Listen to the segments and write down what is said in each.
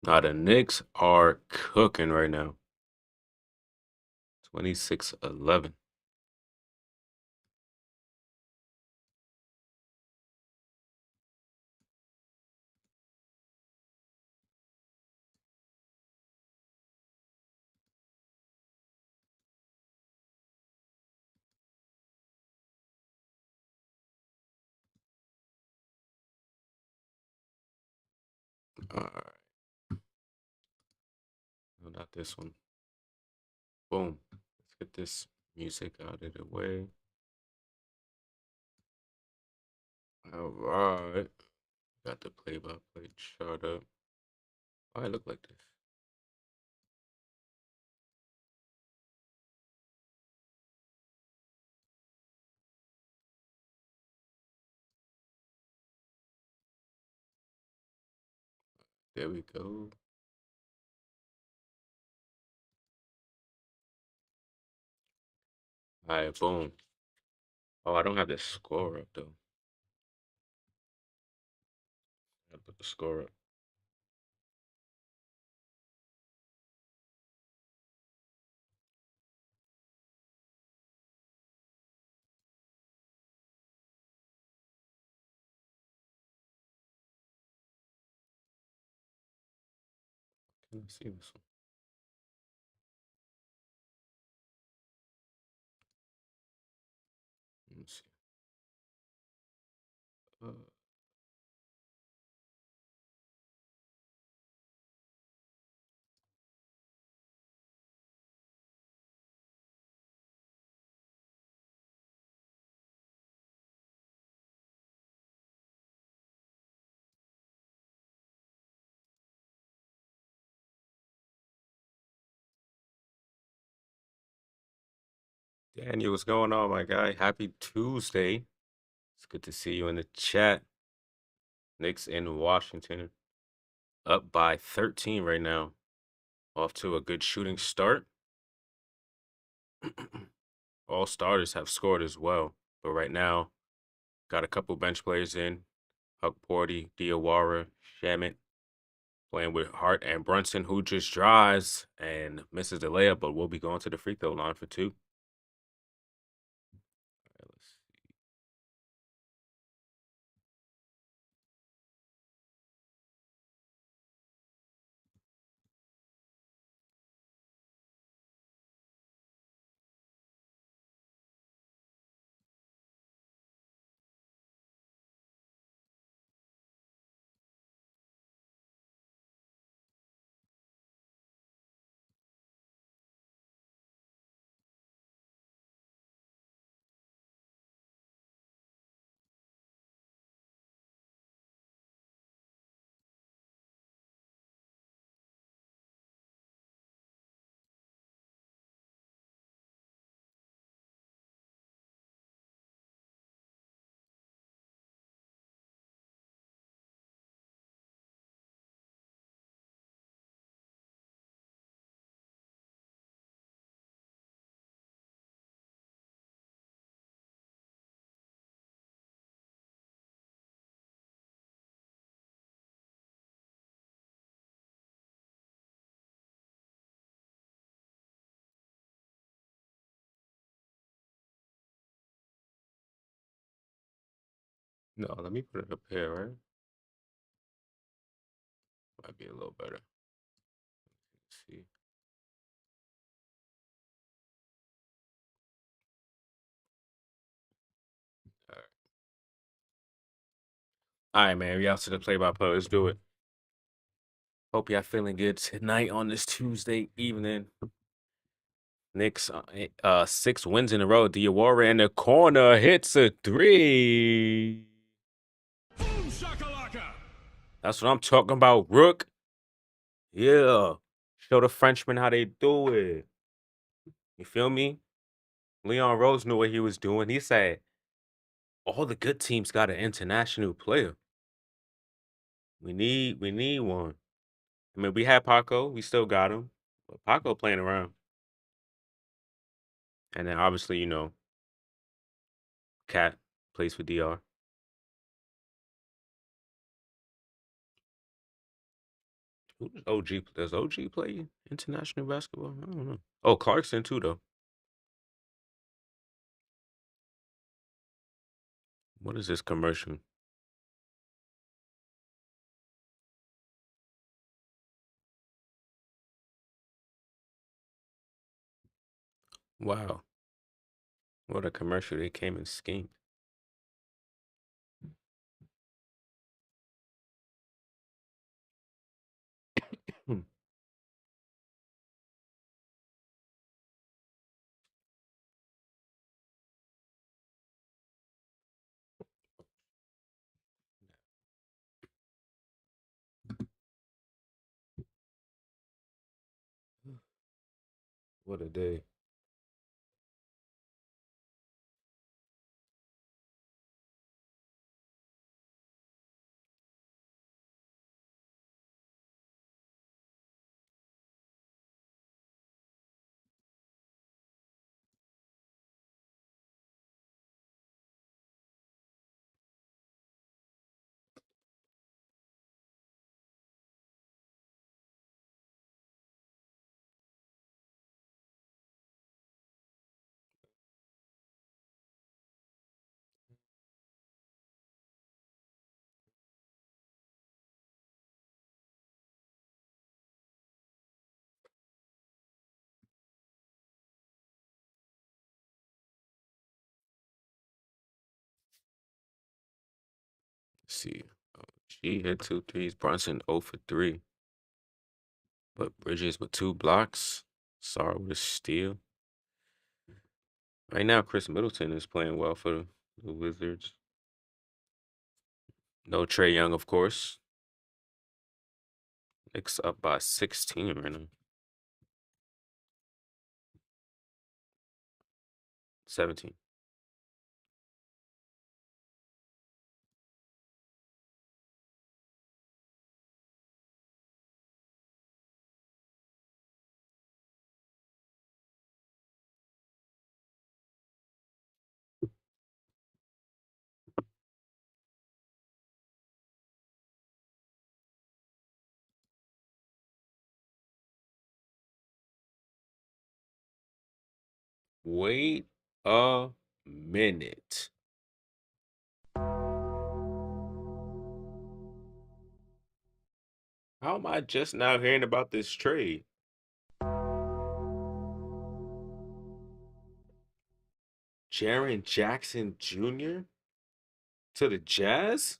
The Knicks are cooking right now. 26-11. All right. No, not this one. Boom. Let's get this music out of the way. All right. Got the play-by-play chart up. Why I look like this? There we go. All right, boom. Oh, I don't have the score up though. I put the score up. Can I see this one? Let me see. Uh, Daniel, what's going on, my guy? Happy Tuesday. It's good to see you in the chat. Knicks in Washington. Up by 13 right now. Off to a good shooting start. All starters have scored as well. But right now, got a couple bench players in. Huck Porty, Diawara, Shamit playing with Hart and Brunson, who just drives and misses the layup, but will be going to the free throw line for two. All right, let's see. No, let me put it up here, right? Might be a little better. Let's see. All right. All right, man. We out to the play-by-play. Let's do it. Hope y'all feeling good tonight on this Tuesday evening. Knicks, 6 wins in a row. Diawara in the corner hits a three. Boom shakalaka. That's what I'm talking about, Rook. Yeah. Show the Frenchmen how they do it. You feel me? Leon Rose knew what he was doing. He said, all the good teams got an international player. We need one. I mean, we had Paco. We still got him. But Paco playing around. And then obviously, Cat plays for DR. Who does OG? Does OG play international basketball? I don't know. Oh, Clarkson too, though. What is this commercial? Wow, what a commercial! They came and schemed. Hmm. What a day. Let's see. She hit two threes. Brunson 0 for 3. But Bridges with 2 blocks. Sarr with a steal. Right now, Chris Middleton is playing well for the Wizards. No Trey Young, of course. Knicks up by 16 right now. 17. Wait a minute. How am I just now hearing about this trade? Jaren Jackson Jr. to the Jazz?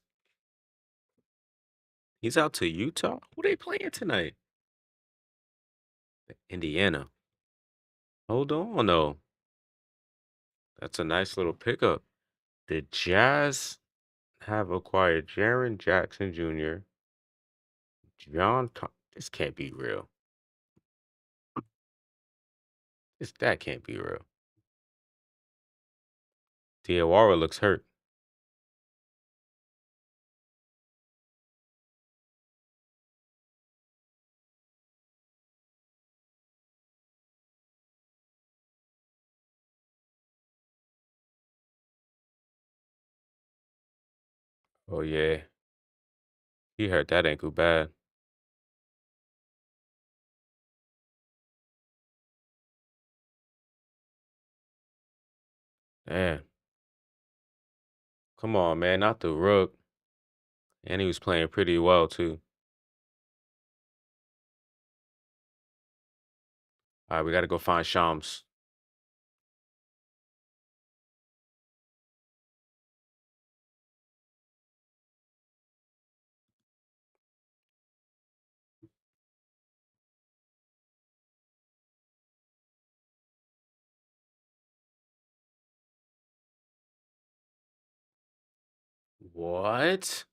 He's out to Utah? Who they playing tonight? Indiana. Hold on, though. That's a nice little pickup. The Jazz have acquired Jaren Jackson Jr., This can't be real. That can't be real. Diawara looks hurt. Oh, yeah. He hurt that ankle bad. Man, come on, man. Not the Rook. And he was playing pretty well, too. All right, we got to go find Shams. What?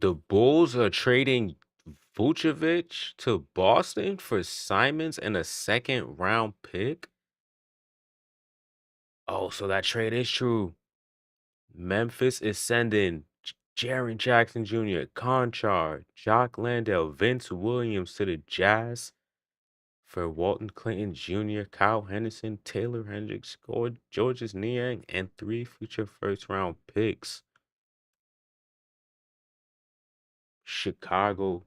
The Bulls are trading Vucevic to Boston for Simons and a second round pick? Oh, so that trade is true. Memphis is sending Jaren Jackson Jr., Conchar, Jock Landale, Vince Williams to the Jazz for Walton Clayton Jr., Kyle Henderson, Taylor Hendricks, Georges Niang, and 3 future first round picks. Chicago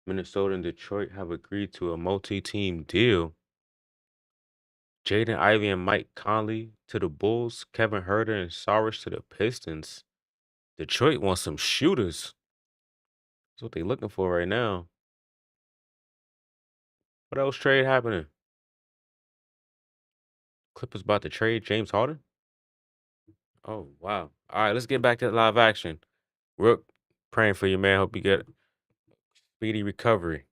Minnesota and Detroit have agreed to a multi-team deal. Jaden Ivey and Mike Conley to the Bulls, Kevin Herter and Saric to the Pistons. Detroit wants some shooters. That's what they looking for right now. What else trade happening? Clippers about to trade James Harden? Oh, wow. All right, let's get back to live action. Rook, praying for you, man. Hope you get speedy recovery.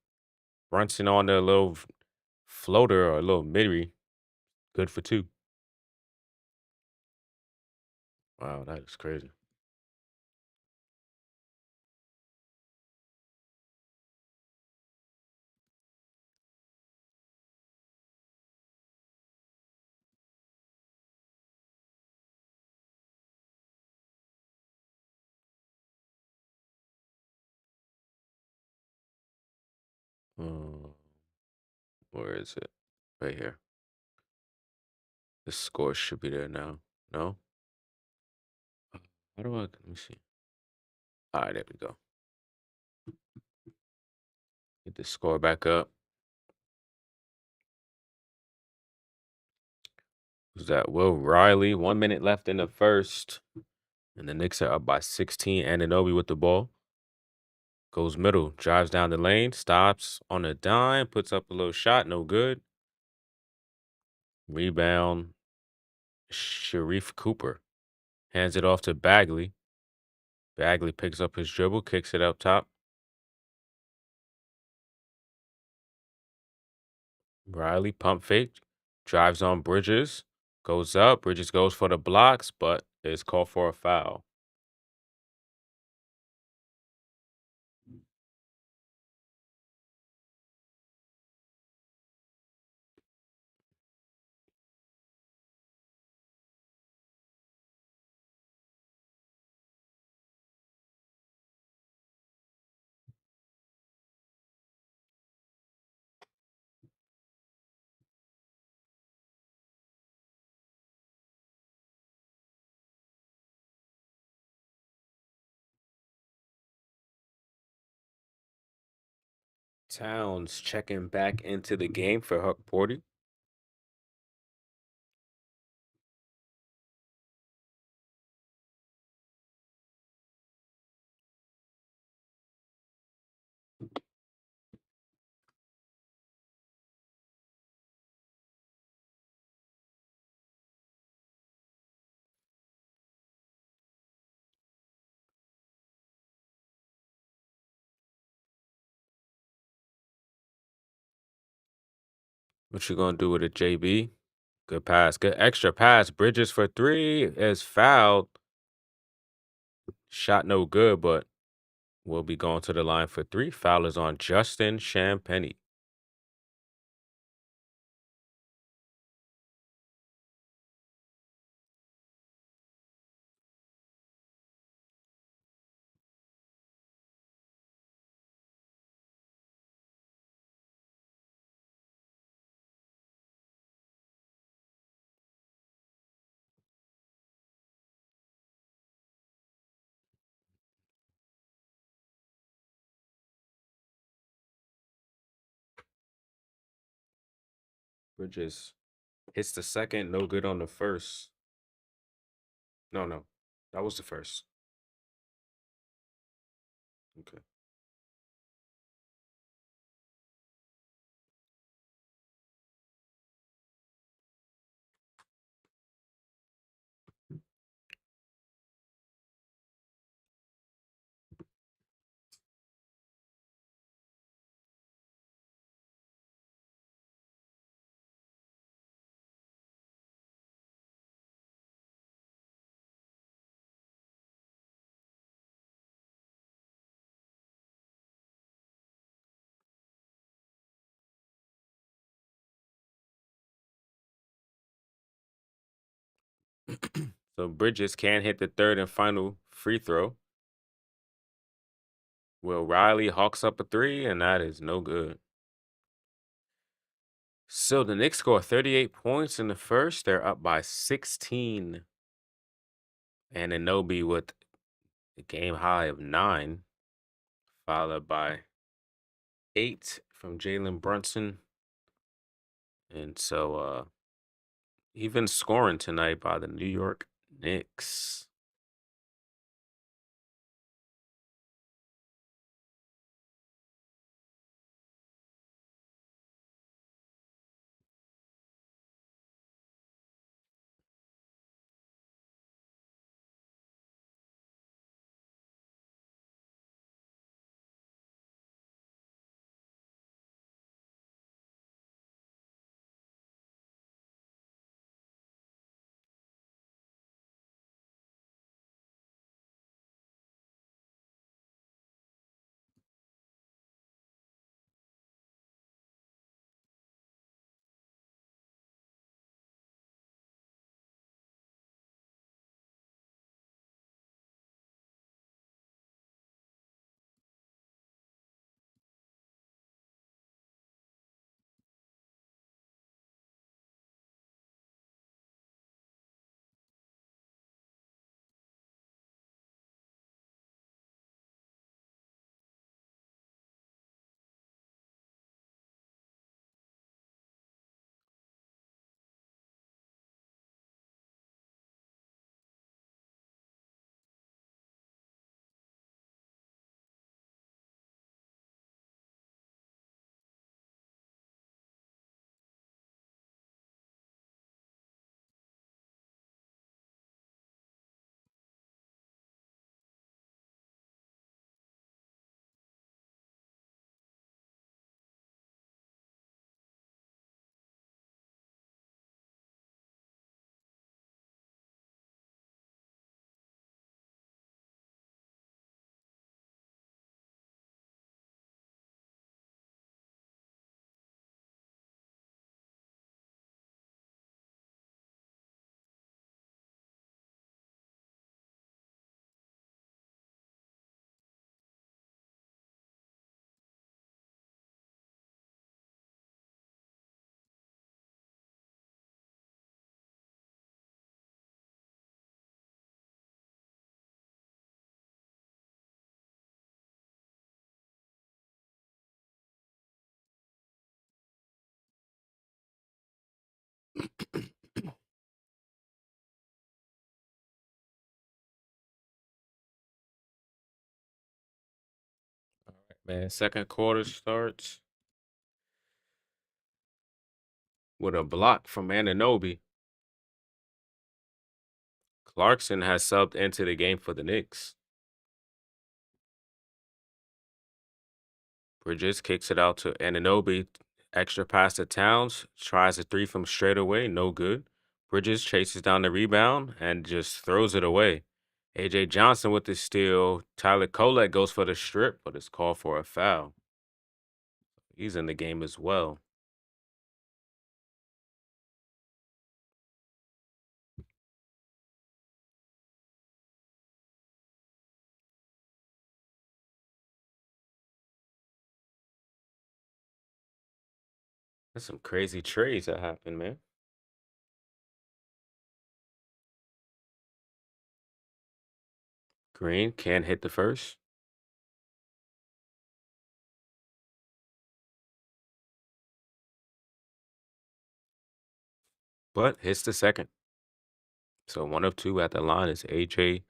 Brunson on the little floater or a little middy. Good for two. Wow, that is crazy. Uh, where is it? Right here. The score should be there now. No? How do I? Let me see. All right, there we go. Get the score back up. Was that Will Riley? 1 minute left in the first. And the Knicks are up by 16. Ananobi with the ball. Goes middle. Drives down the lane. Stops on a dime. Puts up a little shot. No good. Rebound. Sharif Cooper. Hands it off to Bagley. Bagley picks up his dribble. Kicks it up top. Riley pump fake. Drives on Bridges. Goes up. Bridges goes for the blocks, but is called for a foul. Towns checking back into the game for Huck Porty. What you gonna do with it, JB? Good pass. Good extra pass. Bridges for three is fouled. Shot no good, but will be going to the line for three. Foul is on Justin Champagnie. Bridges hits the second. No good on the first. No, no. That was the first. Okay. So Bridges can hit the third and final free throw. Will Riley hawks up a three, and that is no good. So the Knicks score 38 points in the first. They're up by 16. And Anobi with a game high of 9, followed by 8 from Jalen Brunson. And so even scoring tonight by the New York Knicks. Man, second quarter starts with a block from Ananobi. Clarkson has subbed into the game for the Knicks. Bridges kicks it out to Ananobi. Extra pass to Towns. Tries a three from straight away. No good. Bridges chases down the rebound and just throws it away. AJ Johnson with the steal. Tyler Kolek goes for the strip, but it's called for a foul. He's in the game as well. There's some crazy trades that happen, man. Green can't hit the first, but hits the second. So one of two at the line is AJ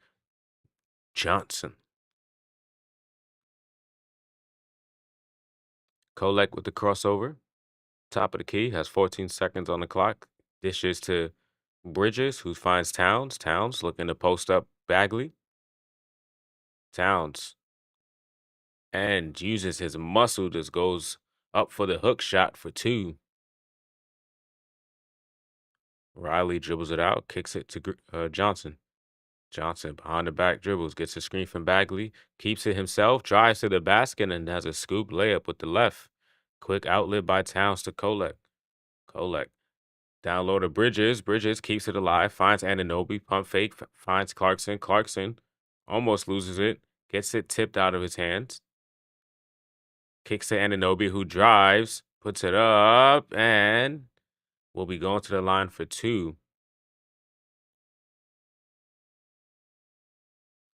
Johnson. Kolek with the crossover. Top of the key, has 14 seconds on the clock. Dishes to Bridges, who finds Towns. Towns looking to post up Bagley. Towns and uses his muscle, just goes up for the hook shot for two. Riley dribbles it out, kicks it to Johnson. Johnson behind the back dribbles, gets a screen from Bagley, keeps it himself, drives to the basket, and has a scoop layup with the left. Quick outlet by Towns to Kolek. Kolek down low to Bridges. Bridges keeps it alive, finds Ananobi, pump fake, finds Clarkson. Clarkson almost loses it, gets it tipped out of his hands. Kicks to Ananobi, who drives, puts it up, and will be going to the line for two.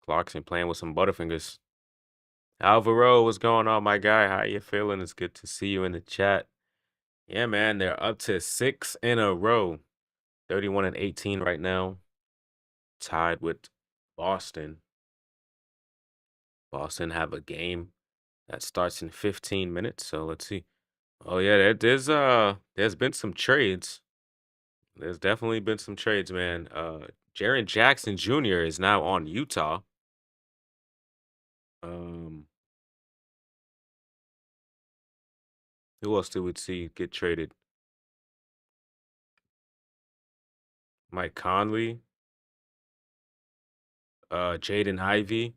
Clarkson playing with some Butterfingers. Alvaro, what's going on, my guy? How you feeling? It's good to see you in the chat. Yeah, man, they're up to six in a row. 31 and 18 right now, tied with Boston. Boston have a game that starts in 15 minutes. So let's see. Oh yeah, there's been some trades. There's definitely been some trades, man. Jaren Jackson Jr. is now on Utah. Um, who else do we see get traded? Mike Conley, Jaden Ivey.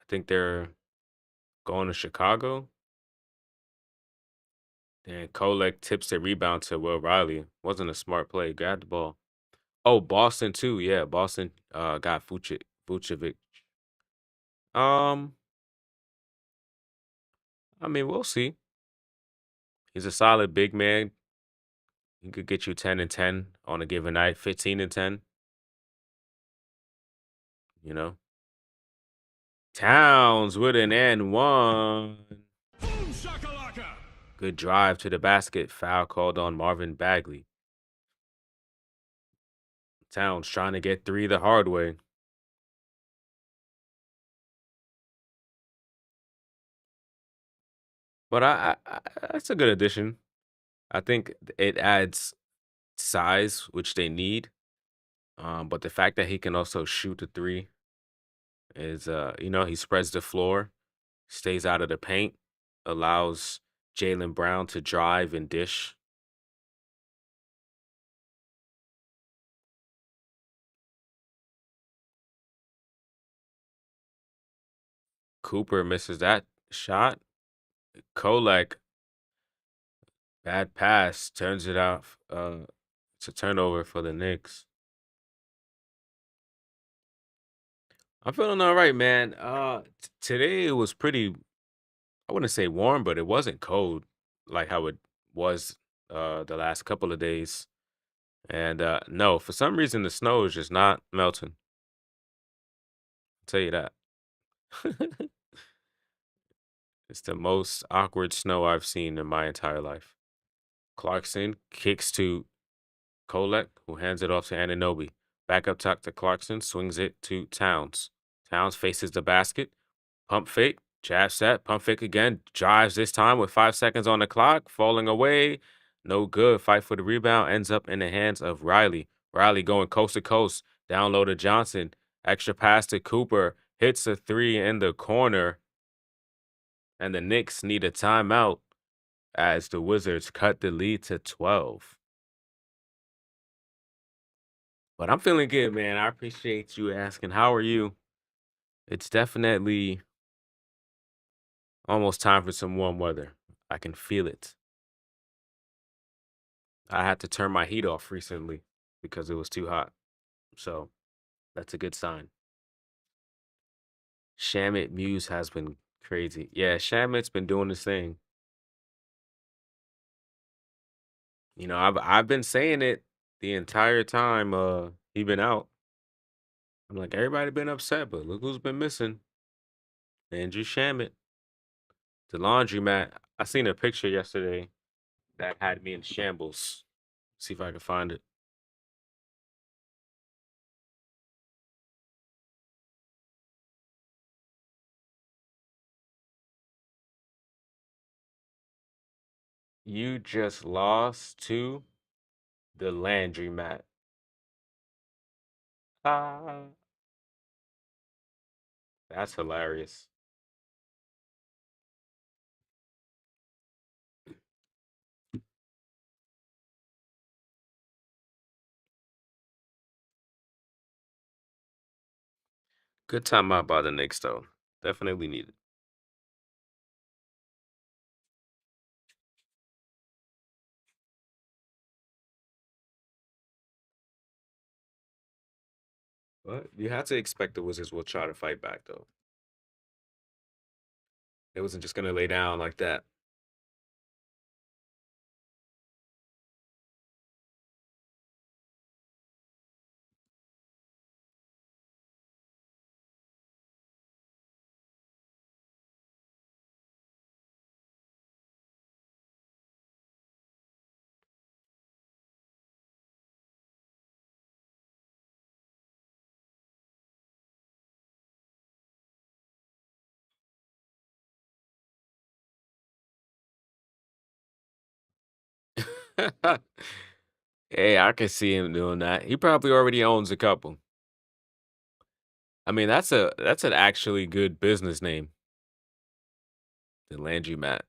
I think they're going to Chicago. And Kolek tips the rebound to Will Riley. Wasn't a smart play. Got the ball. Oh, Boston too. Yeah, Boston got Vucevic. Um, I mean, we'll see. He's a solid big man. He could get you 10 and 10 on a given night, 15 and 10, you know. Towns with an N1. Boom shakalaka! Good drive to the basket. Foul called on Marvin Bagley. Towns trying to get three the hard way. But that's a good addition. I think it adds size, which they need. But the fact that he can also shoot the three is, he spreads the floor, stays out of the paint, allows Jalen Brown to drive and dish. Cooper misses that shot. Kolek, bad pass, turns it off. It's a turnover for the Knicks. I'm feeling all right, man. Today it was pretty, I wouldn't say warm, but it wasn't cold like how it was the last couple of days. And no, for some reason the snow is just not melting. I'll tell you that. It's the most awkward snow I've seen in my entire life. Clarkson kicks to Kolek, who hands it off to Ananobi. Back up top to Clarkson, swings it to Towns. Towns faces the basket. Pump fake, jab set, pump fake again. Drives this time with 5 seconds on the clock, falling away. No good. Fight for the rebound ends up in the hands of Riley. Riley going coast to coast. Down low to Johnson. Extra pass to Cooper. Hits a three in the corner. And the Knicks need a timeout as the Wizards cut the lead to 12. But I'm feeling good, man. I appreciate you asking. How are you? It's definitely almost time for some warm weather. I can feel it. I had to turn my heat off recently because it was too hot. So that's a good sign. Shamit Muse has been crazy. Yeah, Shamit's been doing this thing. I've been saying it the entire time he been out. I'm like, everybody been upset, but look who's been missing. Andrew Shamit. The laundromat. I seen a picture yesterday that had me in shambles. See if I can find it. You just lost to the laundromat. Ah, that's hilarious. Good timeout by the Knicks, though. Definitely needed. But you had to expect the Wizards will try to fight back, though. It wasn't just gonna lay down like that. Hey, I can see him doing that. He probably already owns a couple. I mean, that's an actually good business name, the Landry Mat.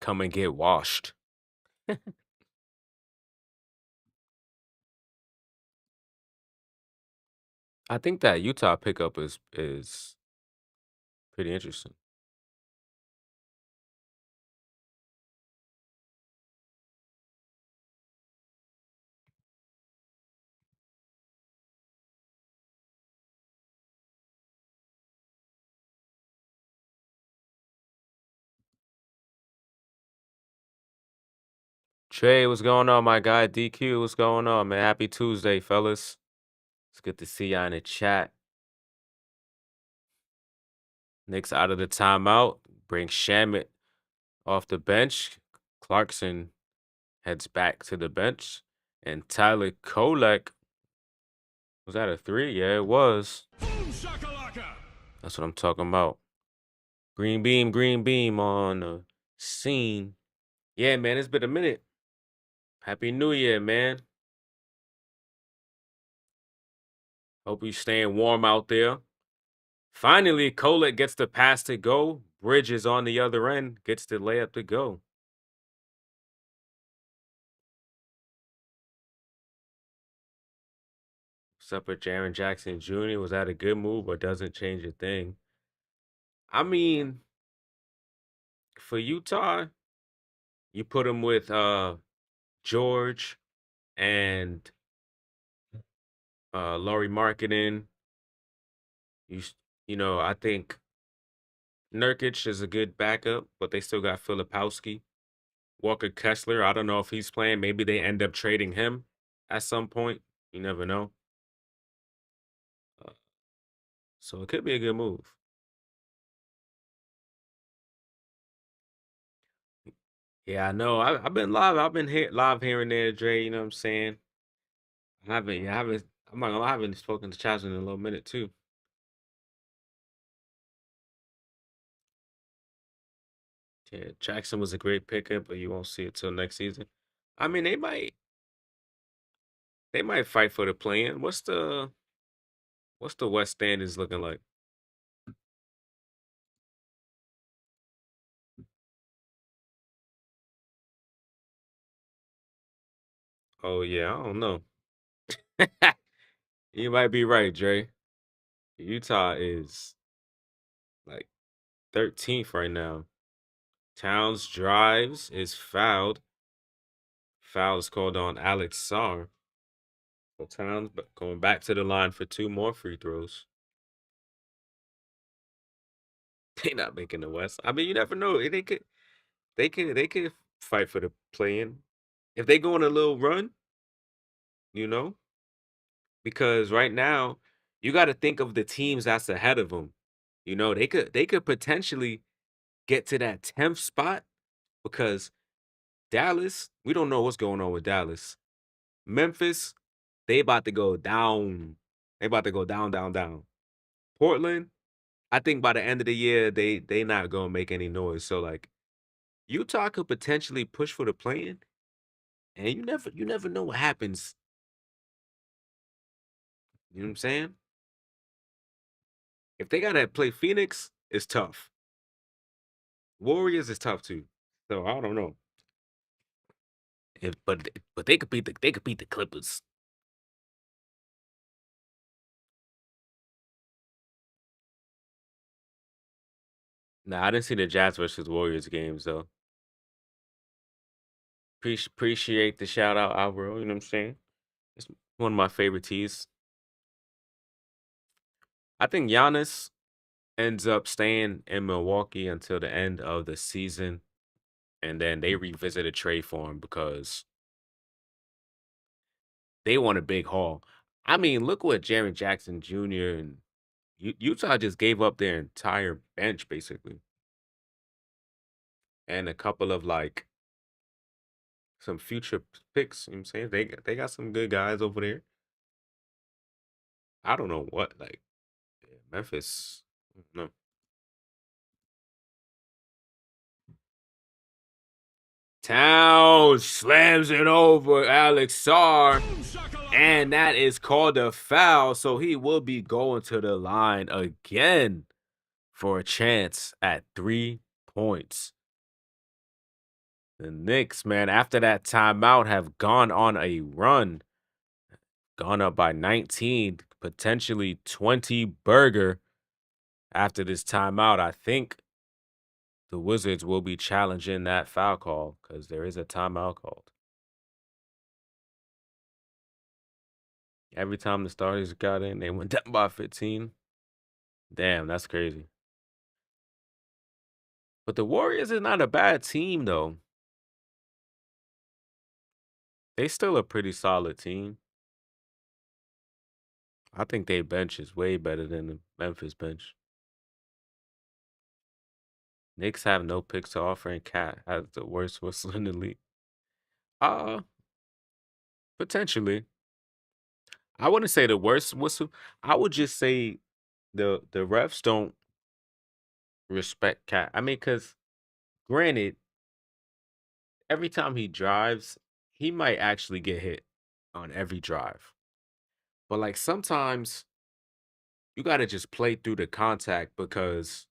Come and get washed. I think that Utah pickup is pretty interesting. Trey, what's going on, my guy? DQ, what's going on, man? Happy Tuesday, fellas. It's good to see y'all in the chat. Knicks out of the timeout. Bring Shamit off the bench. Clarkson heads back to the bench. And Tyler Kolek, was that a three? Yeah, it was. Boom shakalaka! That's what I'm talking about. Green beam on the scene. Yeah, man, it's been a minute. Happy New Year, man. Hope you staying warm out there. Finally, Kolek gets the pass to go. Bridges on the other end, gets the layup to go. What's up with Jaren Jackson Jr.? Was that a good move or doesn't change a thing? I mean, for Utah, you put him with George and Laurie Markkinen. You I think Nurkic is a good backup, but they still got Filipowski. Walker Kessler, I don't know if he's playing. Maybe they end up trading him at some point. You never know. Uh, so it could be a good move. Yeah, I know. I've been live. I've been live here and there, Dre. You know what I'm saying? I haven't. I'm not gonna lie, I haven't spoken to Chaz in a little minute too. Yeah, Jackson was a great pickup, but you won't see it till next season. I mean, they might fight for the play-in. What's the West standings looking like? Oh yeah, I don't know. You might be right, Dre. Utah is like 13th right now. Towns drives is fouled. Foul is called on Alex Sarr. So Towns going back to the line for two more free throws. They not making the West. I mean, you never know. They could fight for the play-in if they go on a little run. You know, because right now you got to think of the teams that's ahead of them. They could potentially get to that 10th spot because Dallas, we don't know what's going on with Dallas. Memphis, they about to go down. They about to go down, down, down. Portland, I think by the end of the year, they not gonna make any noise. So like Utah could potentially push for the play-in, and you never know what happens. You know what I'm saying? If they gotta play Phoenix, it's tough. Warriors is tough too. So I don't know. But they could beat the Clippers. Nah, I didn't see the Jazz versus Warriors games though. Appreciate the shout out, Alvaro. You know what I'm saying? It's one of my favorite tees. I think Giannis ends up staying in Milwaukee until the end of the season, and then they revisit a trade for him because they want a big haul. I mean, look what Jaren Jackson Jr. and Utah just gave up their entire bench basically, and a couple of like some future picks. You know what I'm saying they got some good guys over there. I don't know what like Memphis. I don't know. Towns slams it over Alex Sarr, Boom shakalaka. and that is called a foul. So he will be going to the line again for a chance at 3 points. The Knicks, man, after that timeout, have gone on a run, gone up by 19, potentially 20 burger after this timeout. I think the Wizards will be challenging that foul call because there is a timeout called. Every time the starters got in, they went down by 15. Damn, that's crazy. But the Warriors is not a bad team, though. They still a pretty solid team. I think their bench is way better than the Memphis bench. Knicks have no picks to offer, and Cat has the worst whistle in the league. Uh, Potentially. I wouldn't say the worst whistle. I would just say the refs don't respect Cat. I mean, because granted, every time he drives, he might actually get hit on every drive. But like sometimes you got to just play through the contact because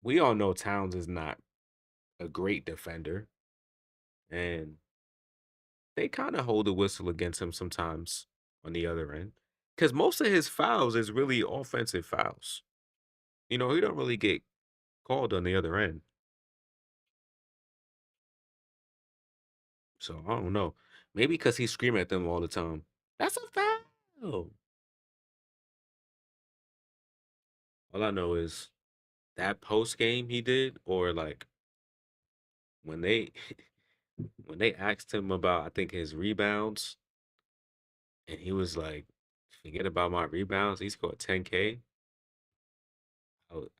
we all know Towns is not a great defender. And they kind of hold the whistle against him sometimes on the other end. Because most of his fouls is really offensive fouls. He don't really get called on the other end. So I don't know. Maybe because he's screaming at them all the time. That's a foul. All I know is that post game he did, or like when they when they asked him about, I think, his rebounds, and he was like, "Forget about my rebounds." He scored 10K.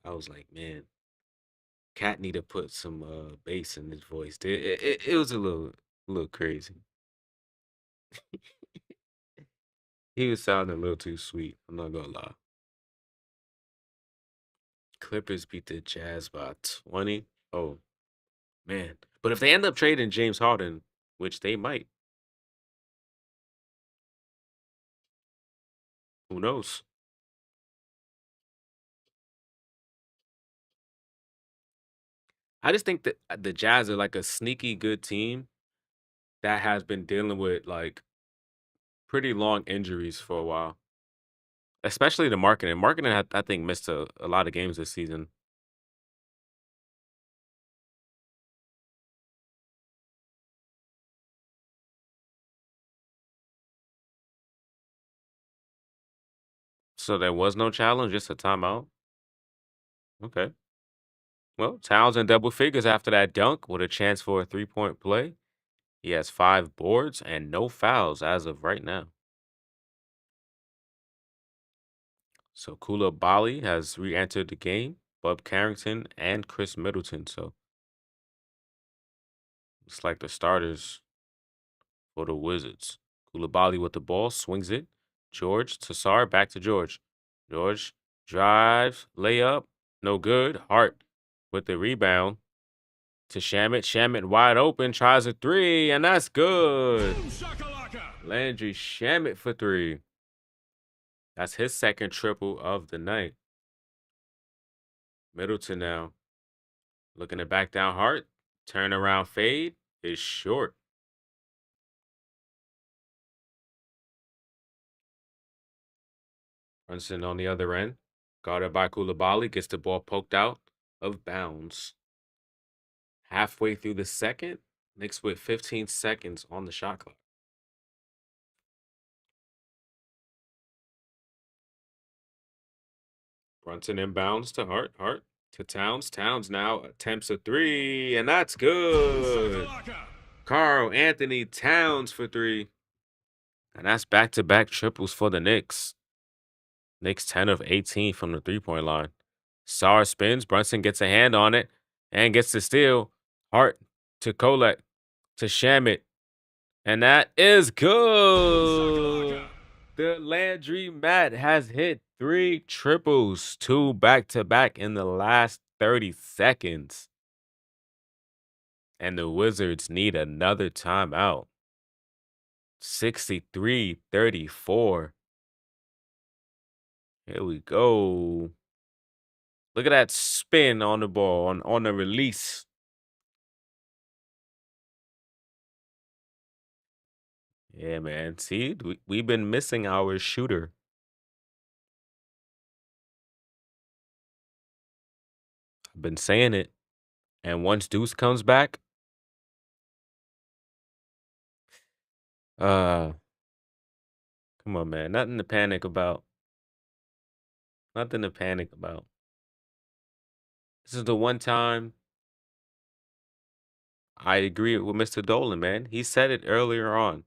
I was like, man, Cat need to put some bass in his voice. It was a little crazy. He was sounding a little too sweet. I'm not gonna lie. Clippers beat the Jazz by 20. Oh man! But if they end up trading James Harden, which they might, who knows? I just think that the Jazz are like a sneaky good team that has been dealing with like pretty long injuries for a while. Especially the marketing. Marketing, I think, missed a lot of games this season. So there was no challenge, just a timeout. Okay. Well, Towns in double figures after that dunk with a chance for a 3-point play. He has 5 boards and no fouls as of right now. So Kula Bali has re-entered the game. Bub Carrington and Chris Middleton. So it's like the starters for the Wizards. Koulibaly with the ball, swings it. George to Sarr, back to George. George drives, layup, no good. Hart with the rebound to Shamit. Shamit wide open, tries a three, and that's good. Boom shakalaka. Landry Shamit for three. That's his second triple of the night. Middleton now looking to back down Hart. Turn around fade is short. Brunson on the other end. Guarded by Koulibaly. Gets the ball poked out of bounds. Halfway through the second. Knicks with 15 seconds on the shot clock. Brunson inbounds to Hart. Hart to Towns. Towns now attempts a three, and that's good. Shakalaka. Carl Anthony Towns for three. And that's back-to-back triples for the Knicks. Knicks 10 of 18 from the three-point line. Sarr spins. Brunson gets a hand on it and gets the steal. Hart to Kolek to Shamit. And that is good. Shakalaka. The Landry Matt has hit 3 triples, 2 back-to-back in the last 30 seconds. And the Wizards need another timeout. 63-34. Here we go. Look at that spin on the ball, on the release. Yeah, man. See, we've been missing our shooter. I've been saying it. And once Deuce comes back, uh, come on, man. Nothing to panic about. Nothing to panic about. This is the one time I agree with Mr. Dolan, man. He said it earlier on.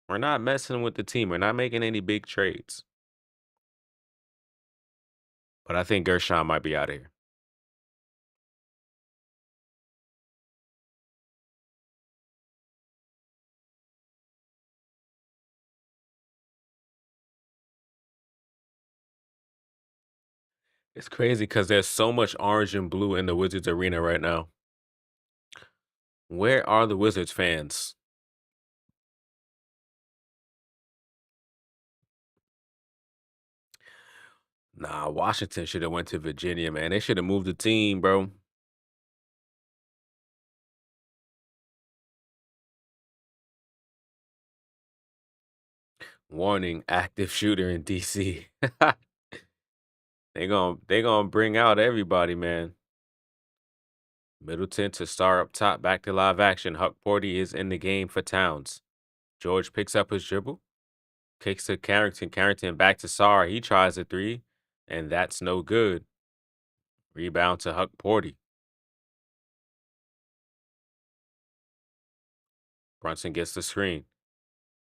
We're not messing with the team. We're not making any big trades. But I think Gershon might be out of here. It's crazy because there's so much orange and blue in the Wizards arena right now. Where are the Wizards fans? Nah, Washington should have went to Virginia, man. They should have moved the team, bro. Warning, active shooter in DC. They gonna bring out everybody, man. Middleton to star up top, back to live action. Huck Porty is in the game for Towns. George picks up his dribble, kicks to Carrington. Carrington back to Sar. He tries a three, and that's no good. Rebound to Huck Porty. Brunson gets the screen.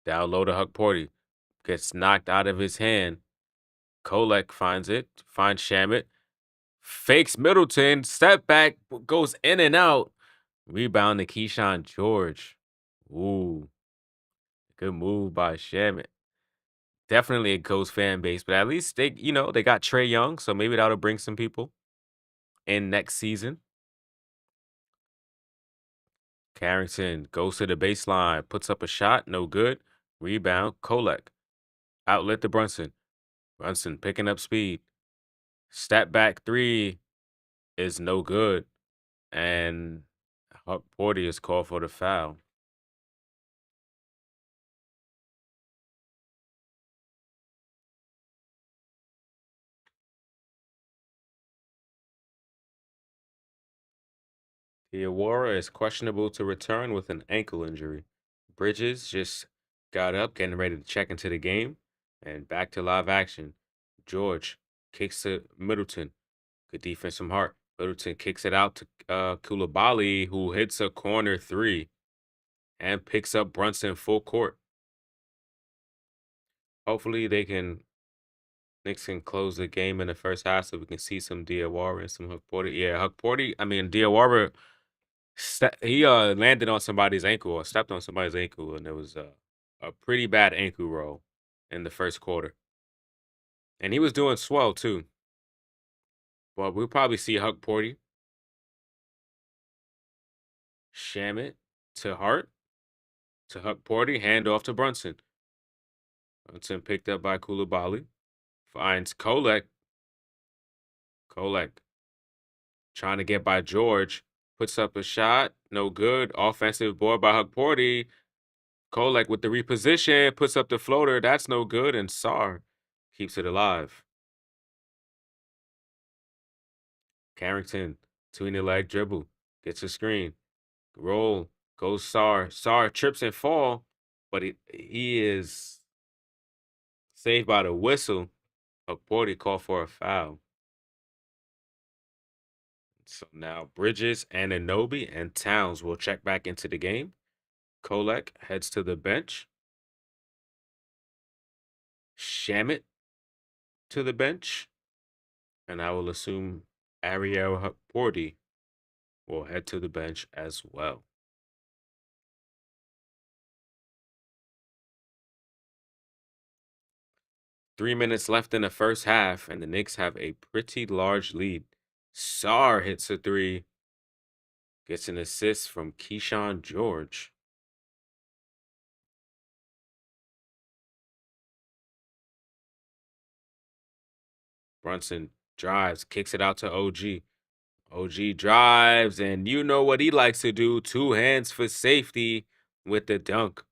Down low to Huck Porty. Gets knocked out of his hand. Kolek finds it. Finds Shamit. Fakes Middleton. Step back. Goes in and out. Rebound to Keyshawn George. Ooh. Good move by Shamit. Definitely a Ghost fan base, but at least they got Trey Young, so maybe that'll bring some people in next season. Carrington goes to the baseline, puts up a shot, no good. Rebound, Kolek. Outlet to Brunson. Brunson picking up speed. Step back three is no good. And Huck Porty is called for the foul. Diawara is questionable to return with an ankle injury. Bridges just got up, getting ready to check into the game, and back to live action. George kicks to Middleton. Good defense from Hart. Middleton kicks it out to Koulibaly, who hits a corner three and picks up Brunson full court. Hopefully, Knicks can close the game in the first half so we can see some Diawara and some Huck Porty. Yeah, Huck Porty. I mean, Diawara. He landed on somebody's ankle or stepped on somebody's ankle, and it was a pretty bad ankle roll in the first quarter. And he was doing swell too. But we'll probably see Huck Porty, Shamit to Hart, to Huck Porty, hand off to Brunson. Brunson picked up by Koulibaly. Finds Kolek. Kolek trying to get by George. Puts up a shot. No good. Offensive board by Huck Porty. Kolek with the reposition. Puts up the floater. That's no good. And Sar keeps it alive. Carrington, between the leg dribble. Gets a screen. Roll. Goes Sar. Sar trips and fall. But he is saved by the whistle. Huck Porty called for a foul. So now Bridges and Anobi and Towns will check back into the game. Kolek heads to the bench. Shamit to the bench. And I will assume Ariel Hukporty will head to the bench as well. Three minutes left in the first half, and the Knicks have a pretty large lead. Sar hits a three. Gets an assist from Keyshawn George. Brunson drives, kicks it out to OG. OG drives, and you know what he likes to do. Two hands for safety with the dunk.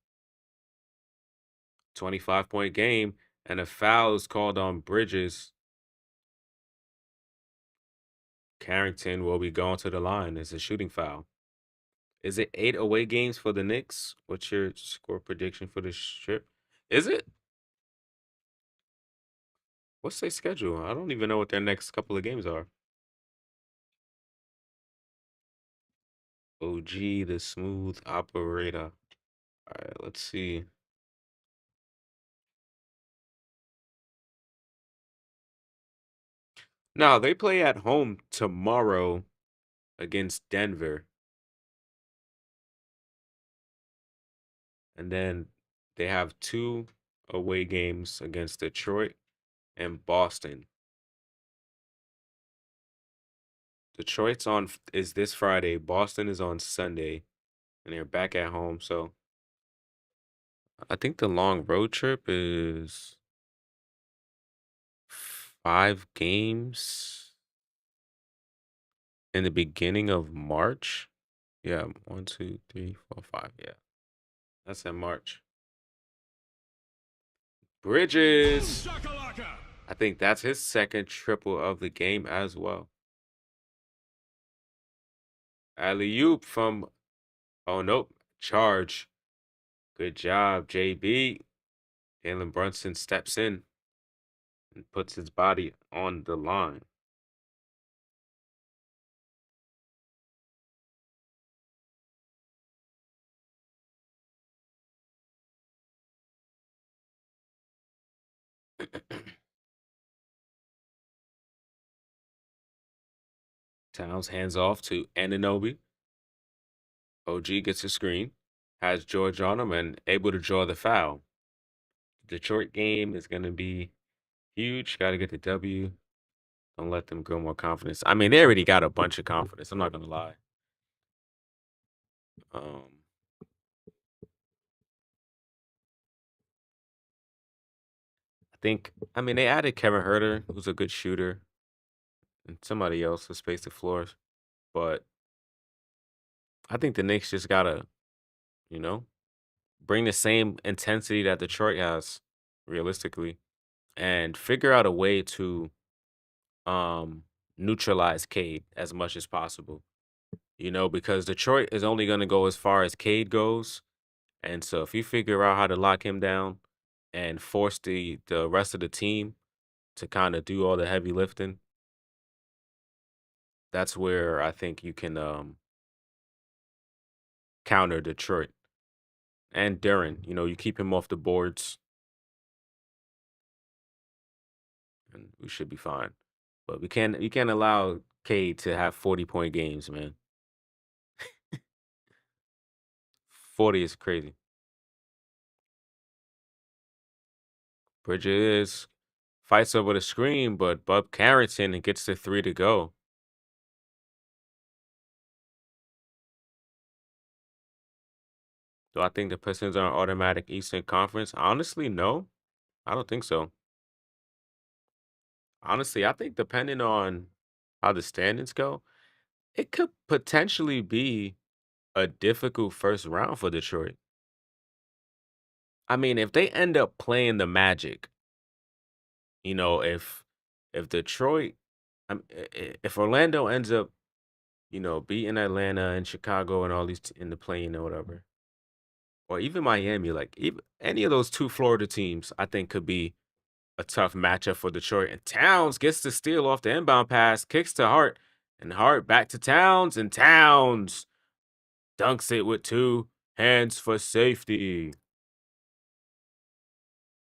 25-point game, and a foul is called on Bridges. Carrington will be going to the line. It's a shooting foul. Is it 8 away games for the Knicks? What's your score prediction for this trip? Is it? What's their schedule? I don't even know what their next couple of games are. OG, the smooth operator. All right, let's see. Now, they play at home tomorrow against Denver. And then they have 2 away games against Detroit and Boston. Detroit's on is this Friday. Boston is on Sunday, and they're back at home. So I think the long road trip is 5 games in the beginning of March. Yeah, 1, 2, 3, 4, 5. Yeah, that's in March. Boom Bridges. shakalaka. I think that's his second triple of the game as well. Alley-oop from, oh nope, charge. Good job, JB. Jalen Brunson steps in and puts his body on the line. Towns hands off to Ananobi. OG gets a screen, has George on him, and able to draw the foul. Detroit game is going to be huge. Got to get the W. Don't let them go more confidence. I mean, they already got a bunch of confidence. I'm not going to lie. Um, I mean, they added Kevin Herter, who's a good shooter, and somebody else to space the floors. But I think the Knicks just got to, you know, bring the same intensity that Detroit has, realistically, and figure out a way to um neutralize Cade as much as possible. Because Detroit is only going to go as far as Cade goes, and so if you figure out how to lock him down and force the rest of the team to kind of do all the heavy lifting, that's where I think you can counter Detroit. And Duren, you keep him off the boards, and we should be fine. But we can't allow Cade to have 40-point games, man. 40 is crazy. Bridges fights over the screen, but Bub Carrington gets the 3 to go. Do I think the Pistons are an automatic Eastern Conference? Honestly, no. I don't think so. Honestly, I think depending on how the standings go, it could potentially be a difficult first round for Detroit. I mean, if they end up playing the Magic, if Detroit, if Orlando ends up, beating Atlanta and Chicago and all these in the play-in or whatever, or even Miami, like even any of those 2 Florida teams, I think could be a tough matchup for Detroit. And Towns gets the steal off the inbound pass, kicks to Hart, and Hart back to Towns, and Towns dunks it with 2 hands for safety.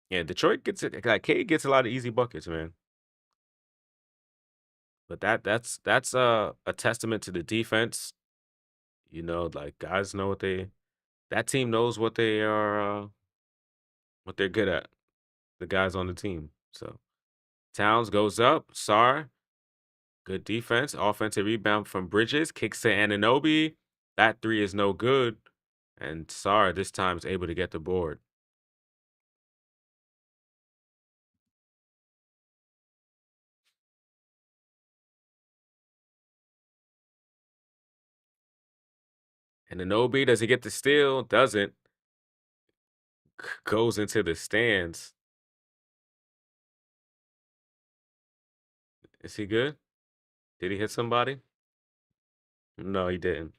Yeah, Detroit gets it. Like Cade gets a lot of easy buckets, man. But that's a testament to the defense. Like guys know that team knows what they're good at. The guys on the team. So Towns goes up. Sar Good defense, offensive rebound from Bridges, kicks to Anunoby. That three is no good. And Sarr this time is able to get the board. Anunoby, does he get the steal? Doesn't. Goes into the stands. Is he good? Did he hit somebody? No, he didn't.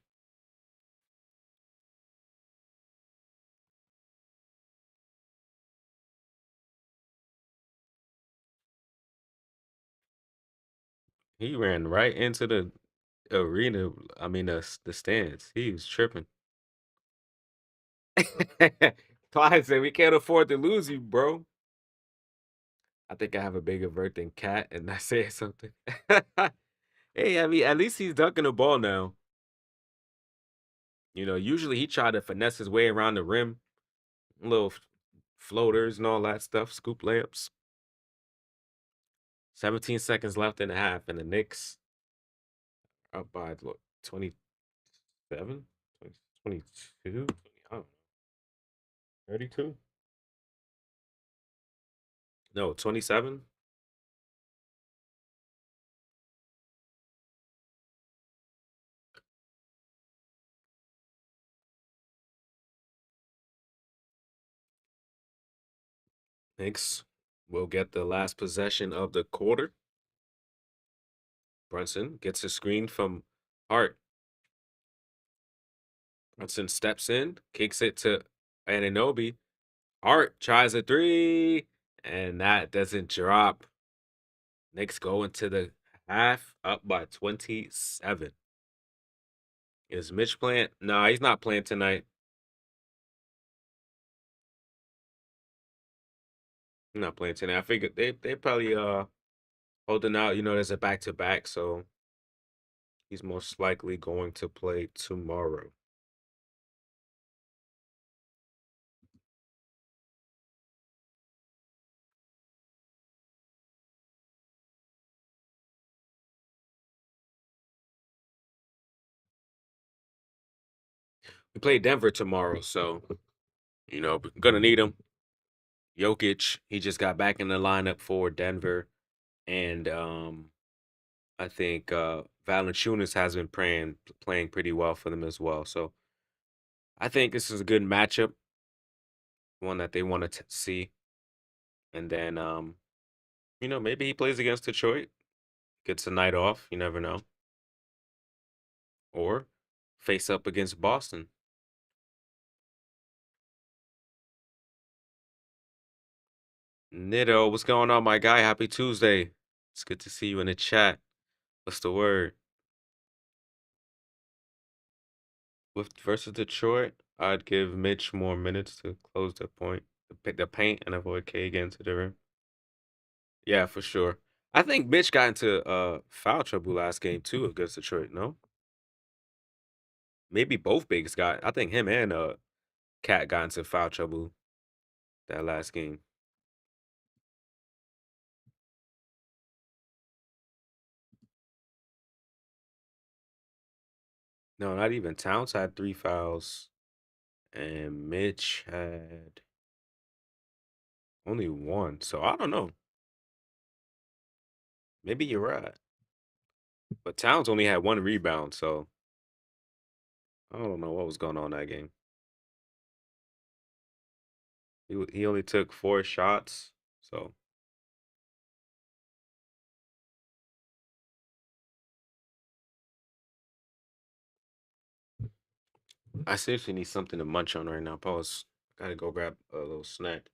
He ran right into the arena. I mean, the stands. He was tripping. Clyde said, "We can't afford to lose you, bro." I think I have a bigger vert than Cat, and I said something. Hey, I mean, at least he's dunking the ball now. Usually he tried to finesse his way around the rim, little floaters and all that stuff, scoop layups. 17 seconds left in the half, and the Knicks up by what, 27? 22? I don't know, 32? No, 27? Knicks will get the last possession of the quarter. Brunson gets a screen from Hart. Brunson steps in, kicks it to Anunoby. Hart tries a three, and that doesn't drop. Knicks go into the half up by 27. Is Mitch playing? No, he's not playing tonight. He's not playing tonight. I figured they probably holding out. There's a back to back, so he's most likely going to play tomorrow. We play Denver tomorrow, so gonna need him. Jokic, he just got back in the lineup for Denver, and I think Valanciunas has been playing pretty well for them as well. So I think this is a good matchup, one that they want to see. And then maybe he plays against Detroit, gets a night off. You never know, or face up against Boston. Nitto, what's going on, my guy? Happy Tuesday. It's good to see you in the chat. What's the word? With versus Detroit, I'd give Mitch more minutes to close the point, pick the paint, and avoid K getting to the rim. Yeah, for sure. I think Mitch got into foul trouble last game too against Detroit. No, maybe both bigs got. I think him and Cat got into foul trouble that last game. No, not even. Towns had 3 fouls, and Mitch had only one. So I don't know. Maybe you're right. But Towns only had one rebound, so I don't know what was going on that game. He only took 4 shots, so I seriously need something to munch on right now. Pause. Gotta go grab a little snack.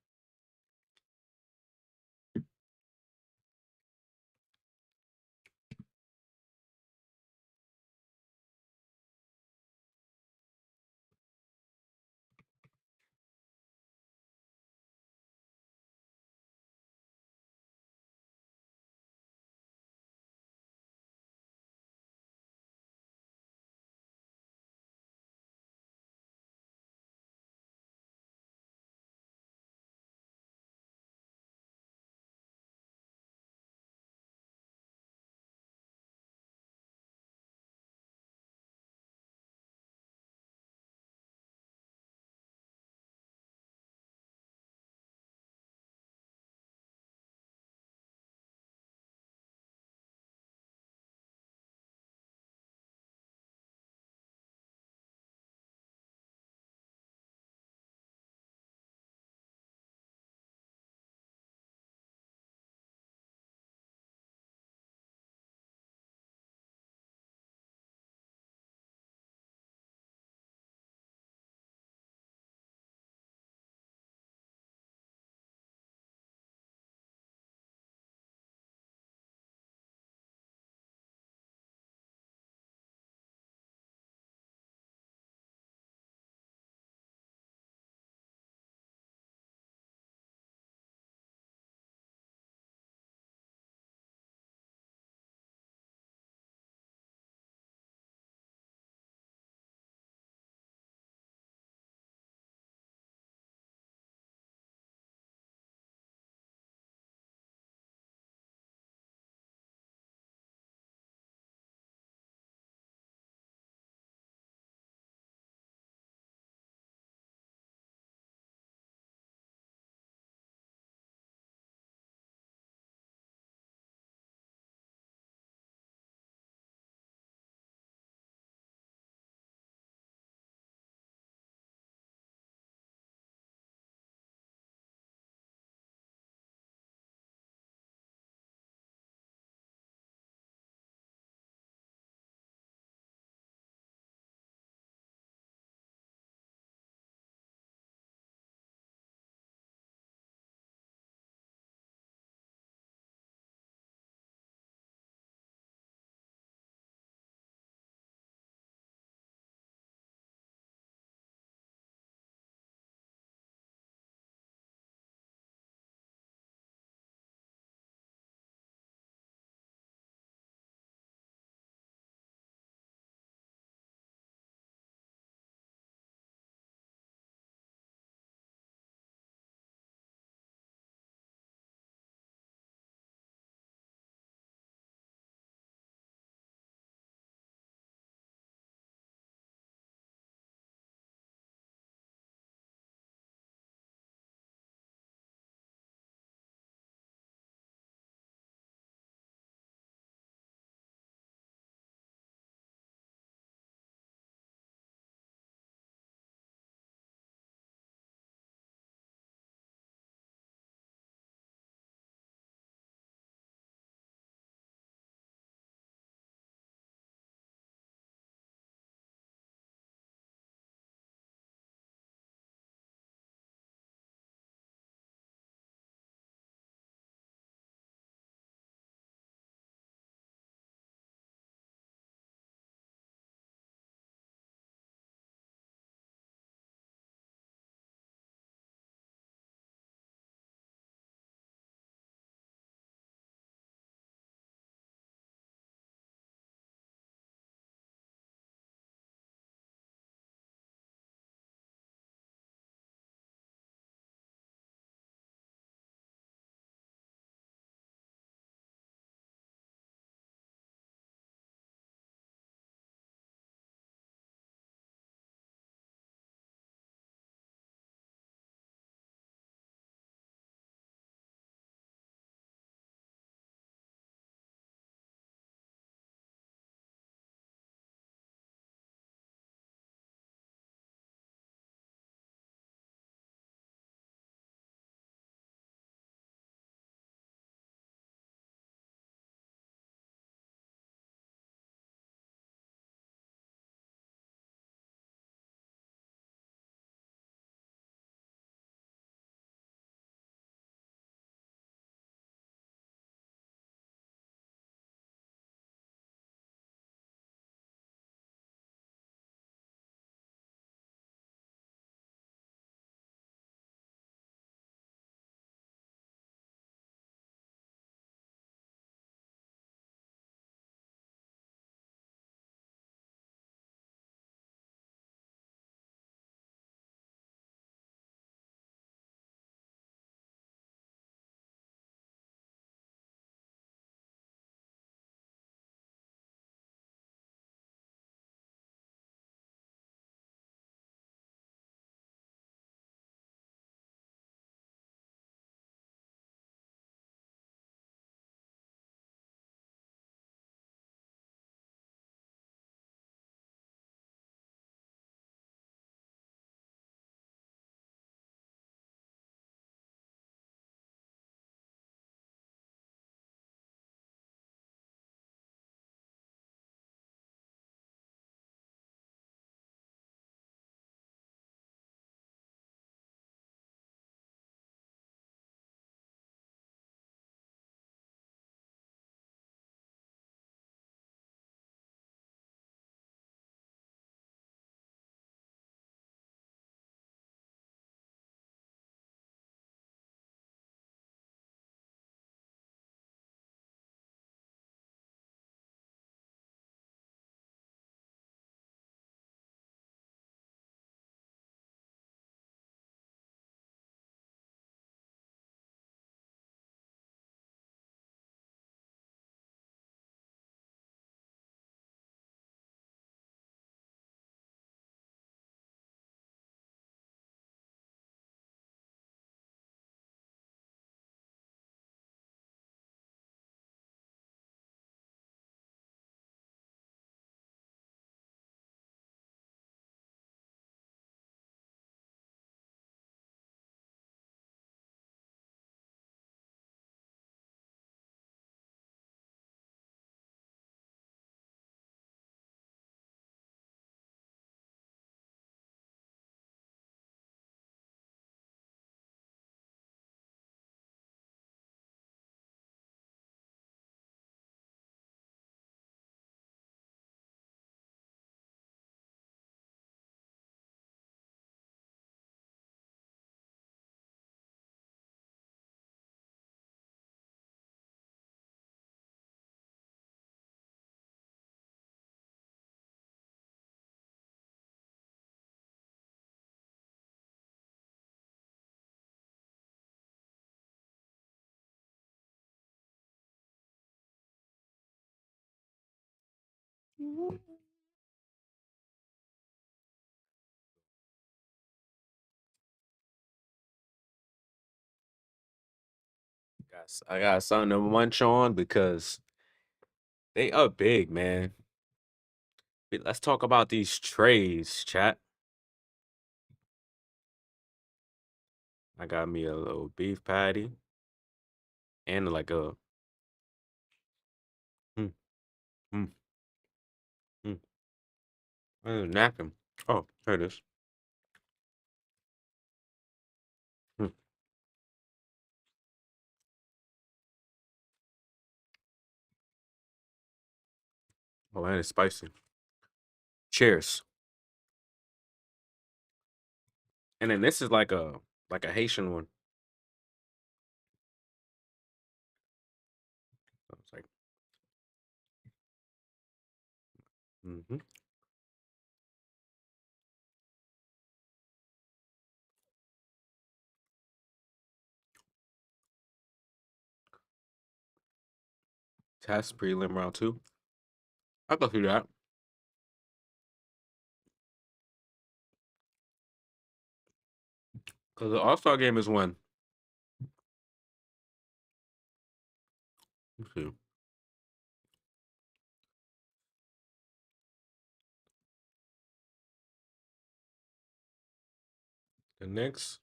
I got something to munch on because they up big, man. Let's talk about these trades, chat. I got me a little beef patty and like a mm, mm, mm, napkin. Oh, here it is. Mm. Oh, and it's spicy. Cheers. And then this is like a Haitian one. So it's like hmm test prelim round two. I'll go through that because the All Star game is when. Let's see. The Knicks.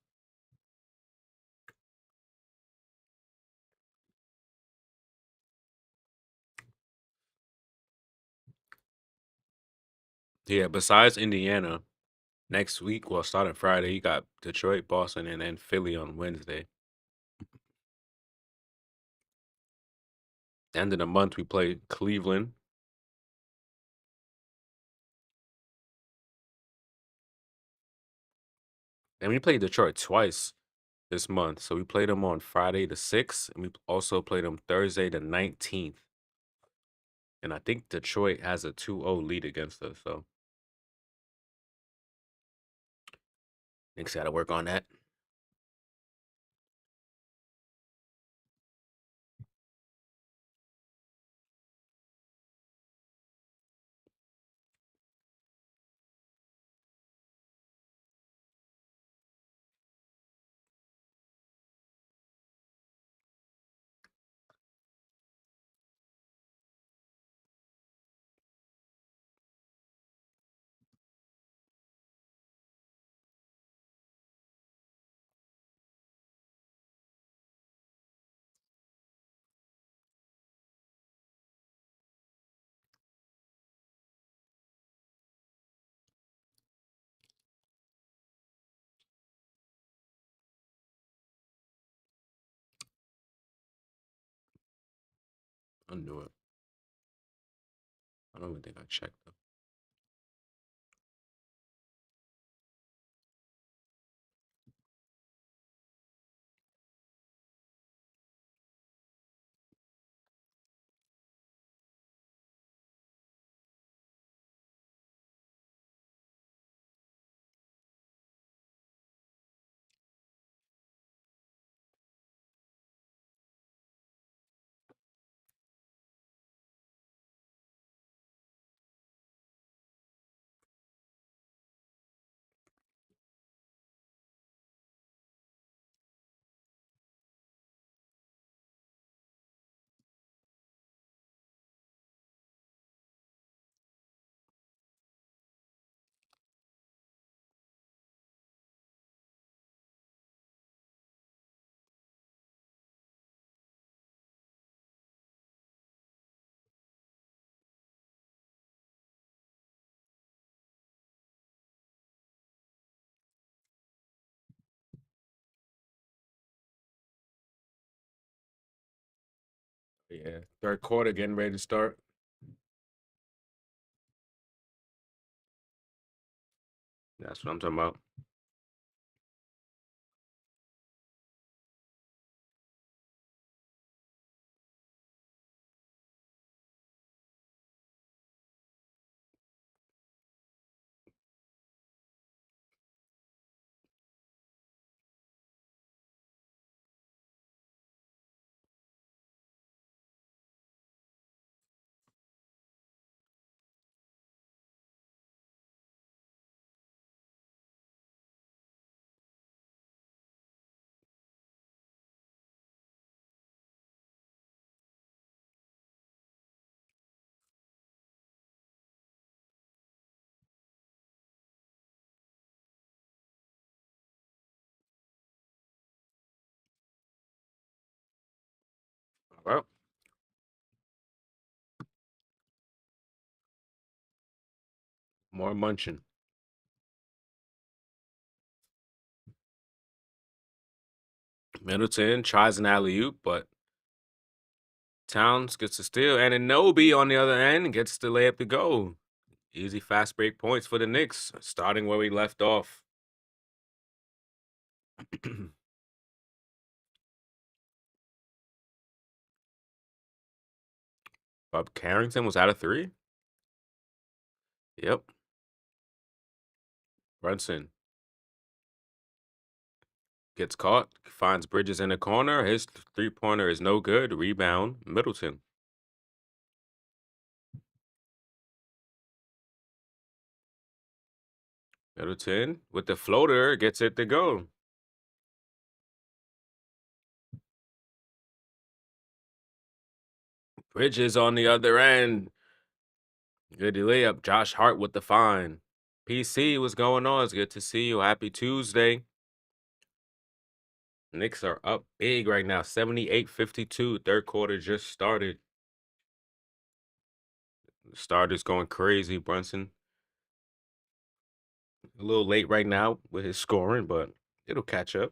Yeah, besides Indiana, next week, well, starting Friday, you got Detroit, Boston, and then Philly on Wednesday. End of the month, we play Cleveland. And we played Detroit twice this month. So we played them on Friday the 6th, and we also played them Thursday the 19th. And I think Detroit has a 2-0 lead against us. So Knicks got to work on that. I knew it. I don't even think I checked though. Yeah, third quarter getting ready to start. That's what I'm talking about. More munching. Middleton tries an alley oop, but Towns gets a steal, and Anobi on the other end gets the layup to go. Easy fast break points for the Knicks, starting where we left off. Bob Carrington was out of three. Yep. Brunson gets caught, finds Bridges in the corner. His three-pointer is no good. Rebound, Middleton. Middleton with the floater gets it to go. Bridges on the other end. Good layup. Josh Hart with the fine. PC, what's going on? It's good to see you. Happy Tuesday. Knicks are up big right now, 78-52. Third quarter just started. The starter's going crazy, Brunson. A little late right now with his scoring, but it'll catch up.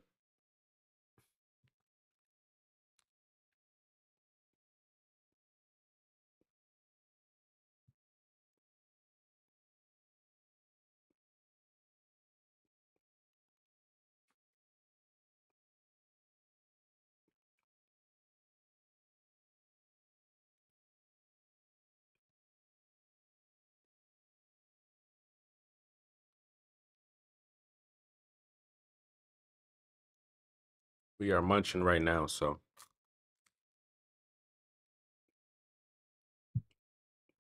We are munching right now, so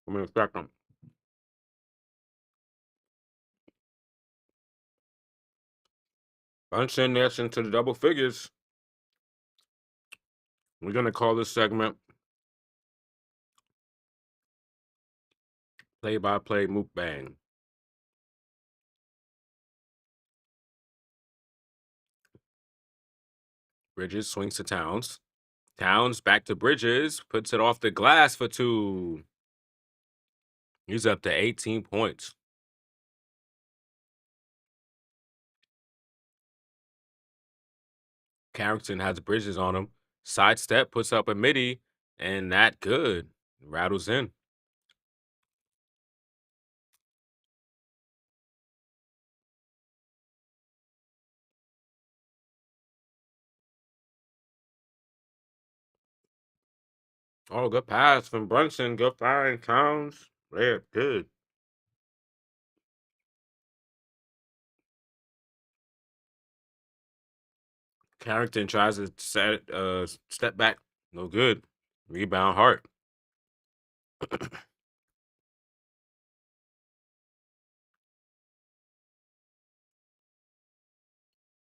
I'm gonna expect them. Brunson that's into the double figures. We're gonna call this segment play-by-play mukbang. Bridges swings to Towns. Towns back to Bridges, puts it off the glass for two. He's up to 18 points. Carrington has Bridges on him. Sidestep, puts up a midi, and that good. Rattles in. Oh, good pass from Brunson. Good find, Towns. Yeah, good. Carrington tries to step back. No good. Rebound Hart.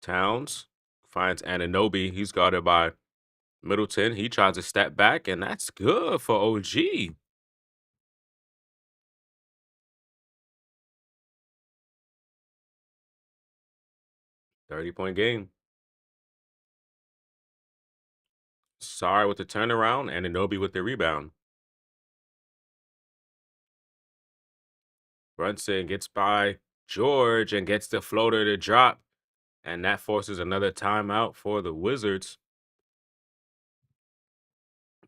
Towns finds Ananobi. He's guarded by Middleton. He tries to step back, and that's good for OG. 30-point game. Sorry with the turnaround, Ananobi with the rebound. Brunson gets by George and gets the floater to drop, and that forces another timeout for the Wizards.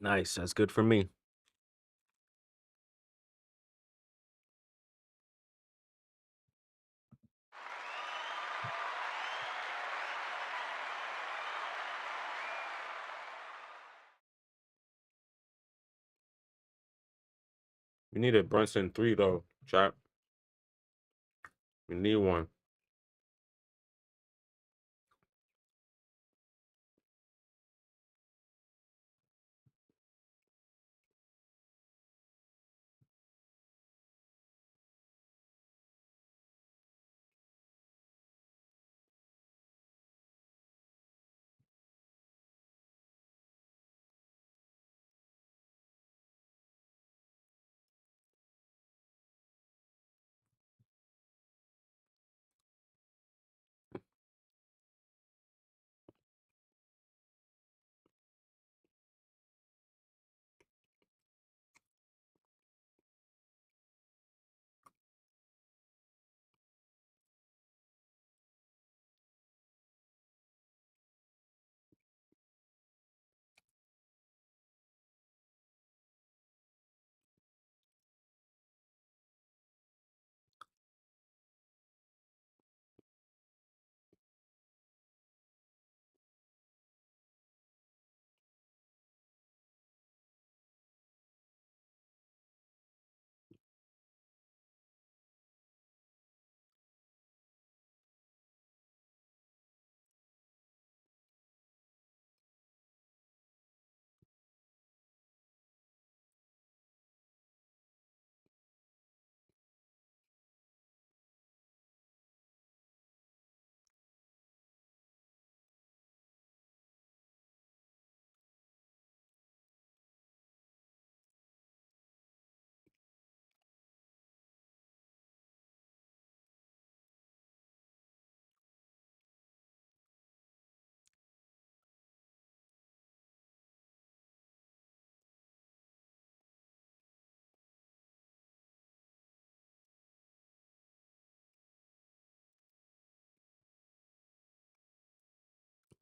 Nice. That's good for me. We need a Brunson 3, though, chap. We need one.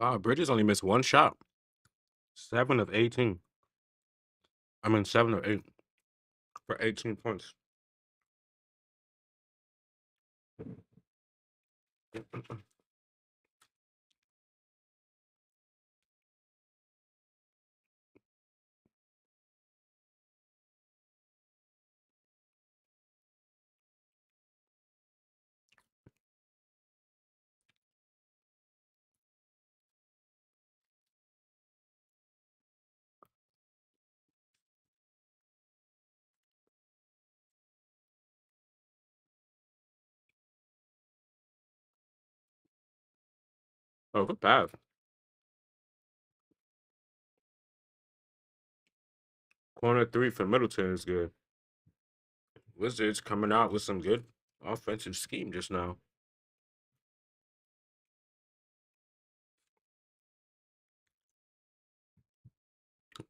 Wow, Bridges only missed one shot. 7 of 18. I mean, 7 of 8 for 18 points. Oh, good pass. Corner three for Middleton is good. Wizards coming out with some good offensive scheme just now.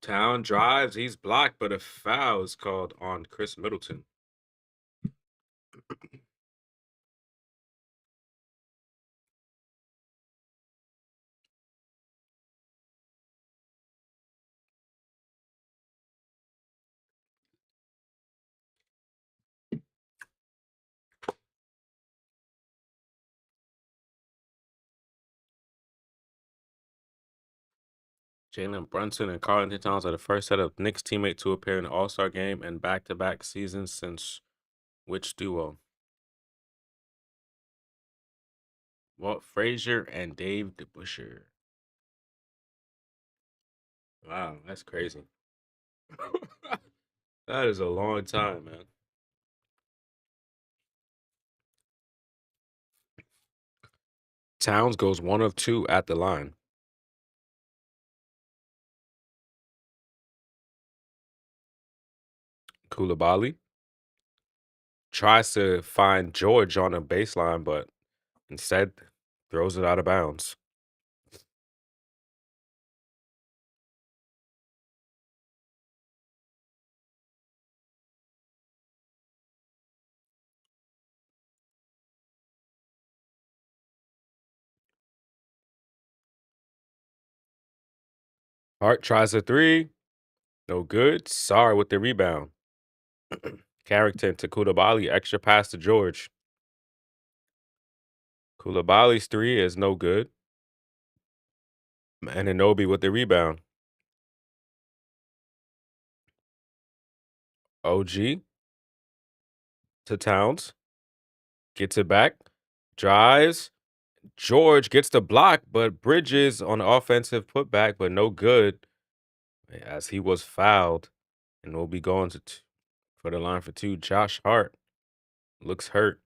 Town drives, he's blocked, but a foul is called on Chris Middleton. Jalen Brunson and Carlton Towns are the first set of Knicks teammate to appear in the All-Star game and back-to-back seasons since which duo? Walt Frazier and Dave DeBusschere. Wow, that's crazy. That is a long time, man. Towns goes 1 of 2 at the line. Koulibaly tries to find George on a baseline, but instead throws it out of bounds. Hart tries a three. No good. Sorry with the rebound. Carrington to Koulibaly. Extra pass to George. Koulibaly's three is no good. And Anobi with the rebound. OG to Towns. Gets it back. Drives. George gets the block, but Bridges on the offensive putback, but no good as he was fouled. And will be going to for the line for two. Josh Hart looks hurt.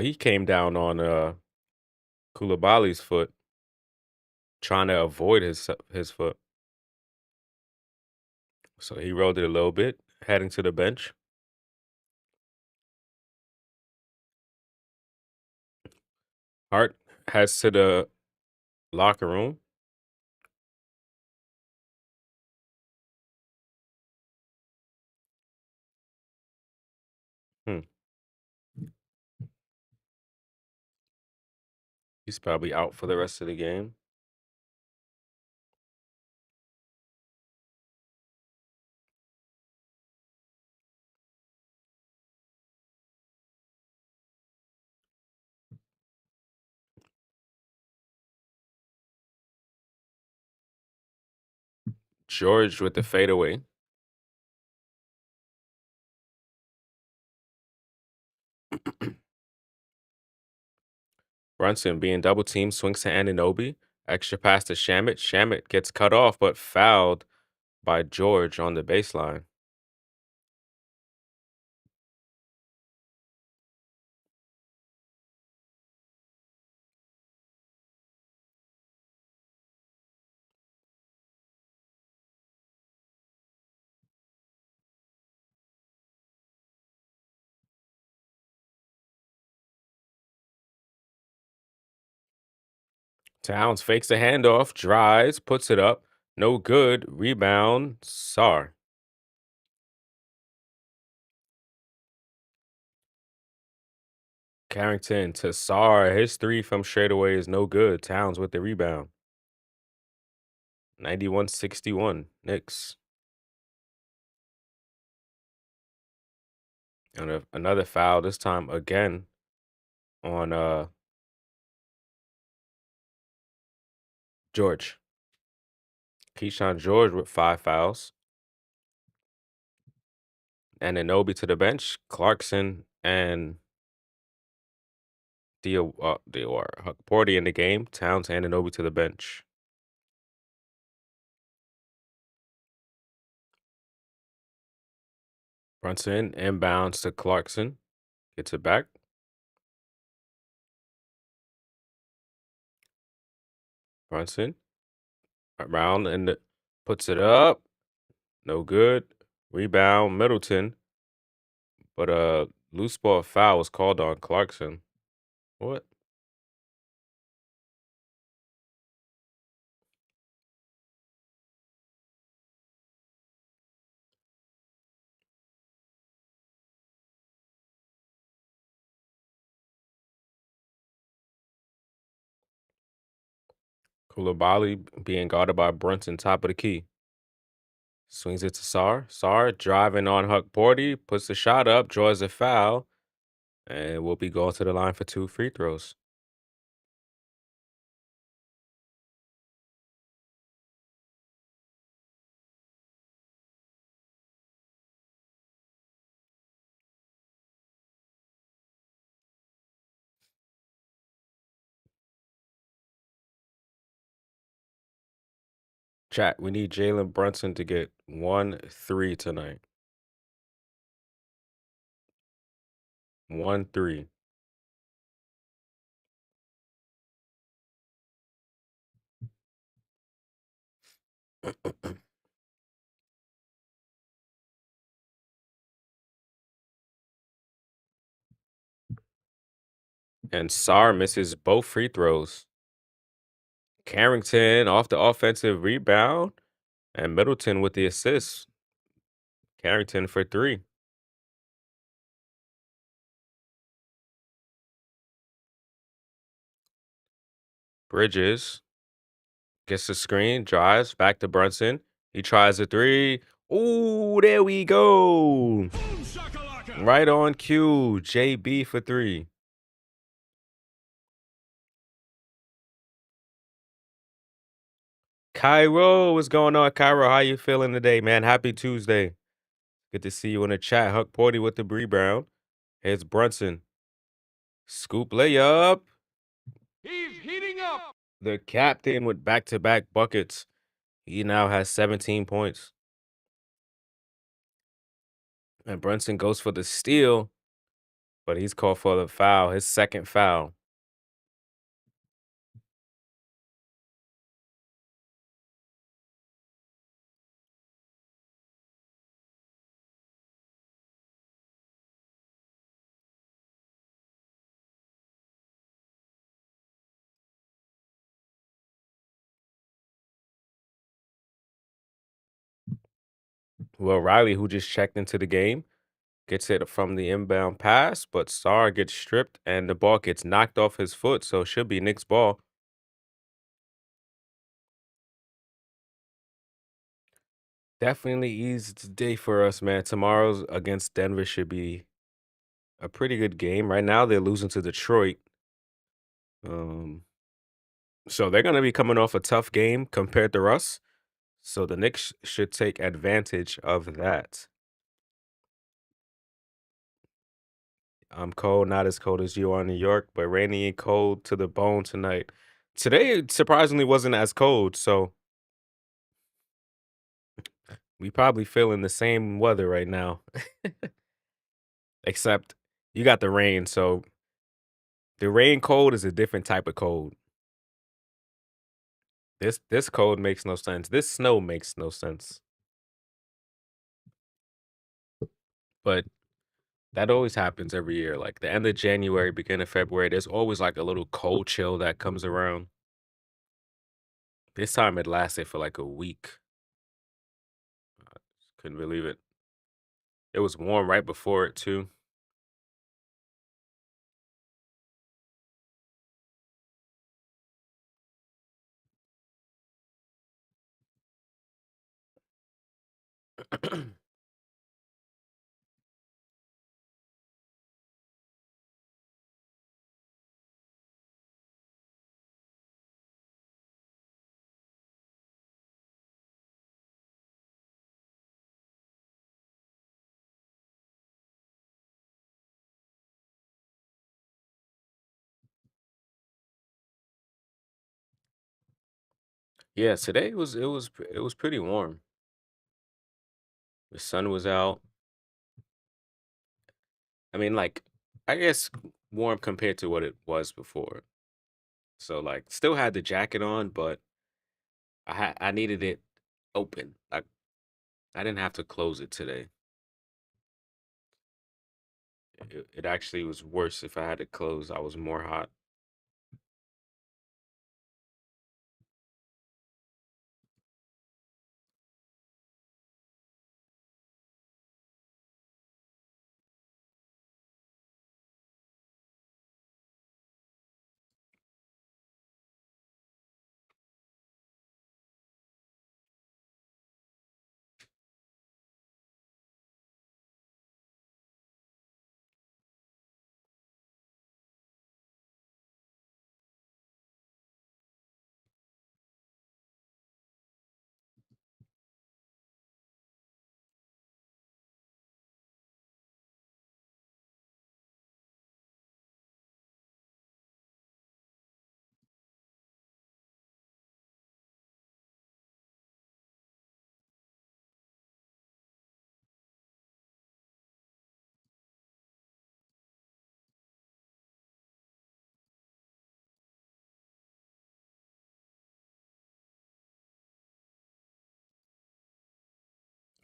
He came down on Koulibaly's foot, trying to avoid his foot. So he rolled it a little bit, heading to the bench. Hart heads to the locker room. Hmm. He's probably out for the rest of the game. George with the fadeaway. Brunson being double teamed, swings to Anunoby. Extra pass to Shamit. Shamit gets cut off, but fouled by George on the baseline. Towns fakes the handoff, drives, puts it up. No good. Rebound. Sar. Carrington to Sarr. His three from straightaway is no good. Towns with the rebound. 91-61. Knicks. And another foul, this time again on George. Keyshawn George with 5 fouls. And Anobi to the bench. Clarkson and Dior Porty in the game. Towns and Anobi to the bench. Brunson inbounds to Clarkson. Gets it back. Brunson around and puts it up. No good. Rebound, Middleton. But loose ball foul was called on Clarkson. What? Koulibaly being guarded by Brunson, top of the key. Swings it to Sarr. Sarr driving on Huck Porty, puts the shot up, draws a foul, and will be going to the line for 2 free throws. Chat, we need Jalen Brunson to get 1-3 tonight. 1-3. And Sarr misses both free throws. Carrington off the offensive rebound, and Middleton with the assist. Carrington for 3. Bridges gets the screen, drives back to Brunson. He tries a 3. Ooh, there we go. Boom shakalaka. Right on cue. JB for 3. Cairo, what's going on, Cairo? How you feeling today, man? Happy Tuesday. Good to see you in the chat. Huck Porty with the rebound. Here's Brunson. Scoop layup. He's heating up. The captain with back-to-back buckets. He now has 17 points. And Brunson goes for the steal, but he's called for the foul, his second foul. Well, Riley, who just checked into the game, gets it from the inbound pass, but Sarr gets stripped and the ball gets knocked off his foot, so it should be Knicks ball. Definitely easy day for us, man. Tomorrow's against Denver should be a pretty good game. Right now, they're losing to Detroit. Um, so they're gonna be coming off a tough game compared to us. So the Knicks should take advantage of that. I'm cold, not as cold as you are in New York, but rainy and cold to the bone tonight. Today, it surprisingly wasn't as cold, so we probably feeling the same weather right now. Except you got the rain, so the rain cold is a different type of cold. This cold makes no sense. This snow makes no sense. But that always happens every year. Like the end of January, beginning of February, there's always like a little cold chill that comes around. This time it lasted for like a week. Couldn't believe it. It was warm right before it too. Yeah, today it was pretty warm. The sun was out. I mean, like, I guess warm compared to what it was before. So like, still had the jacket on, but I needed it open. Like, I didn't have to close it today. It actually was worse if I had to close. I was more hot.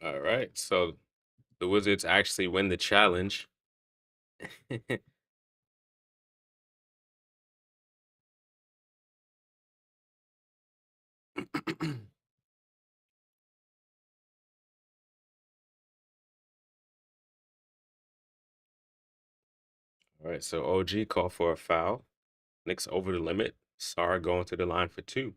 All right, so the Wizards actually win the challenge. All right, so OG called for a foul. Knicks over the limit. Sarr going to the line for two.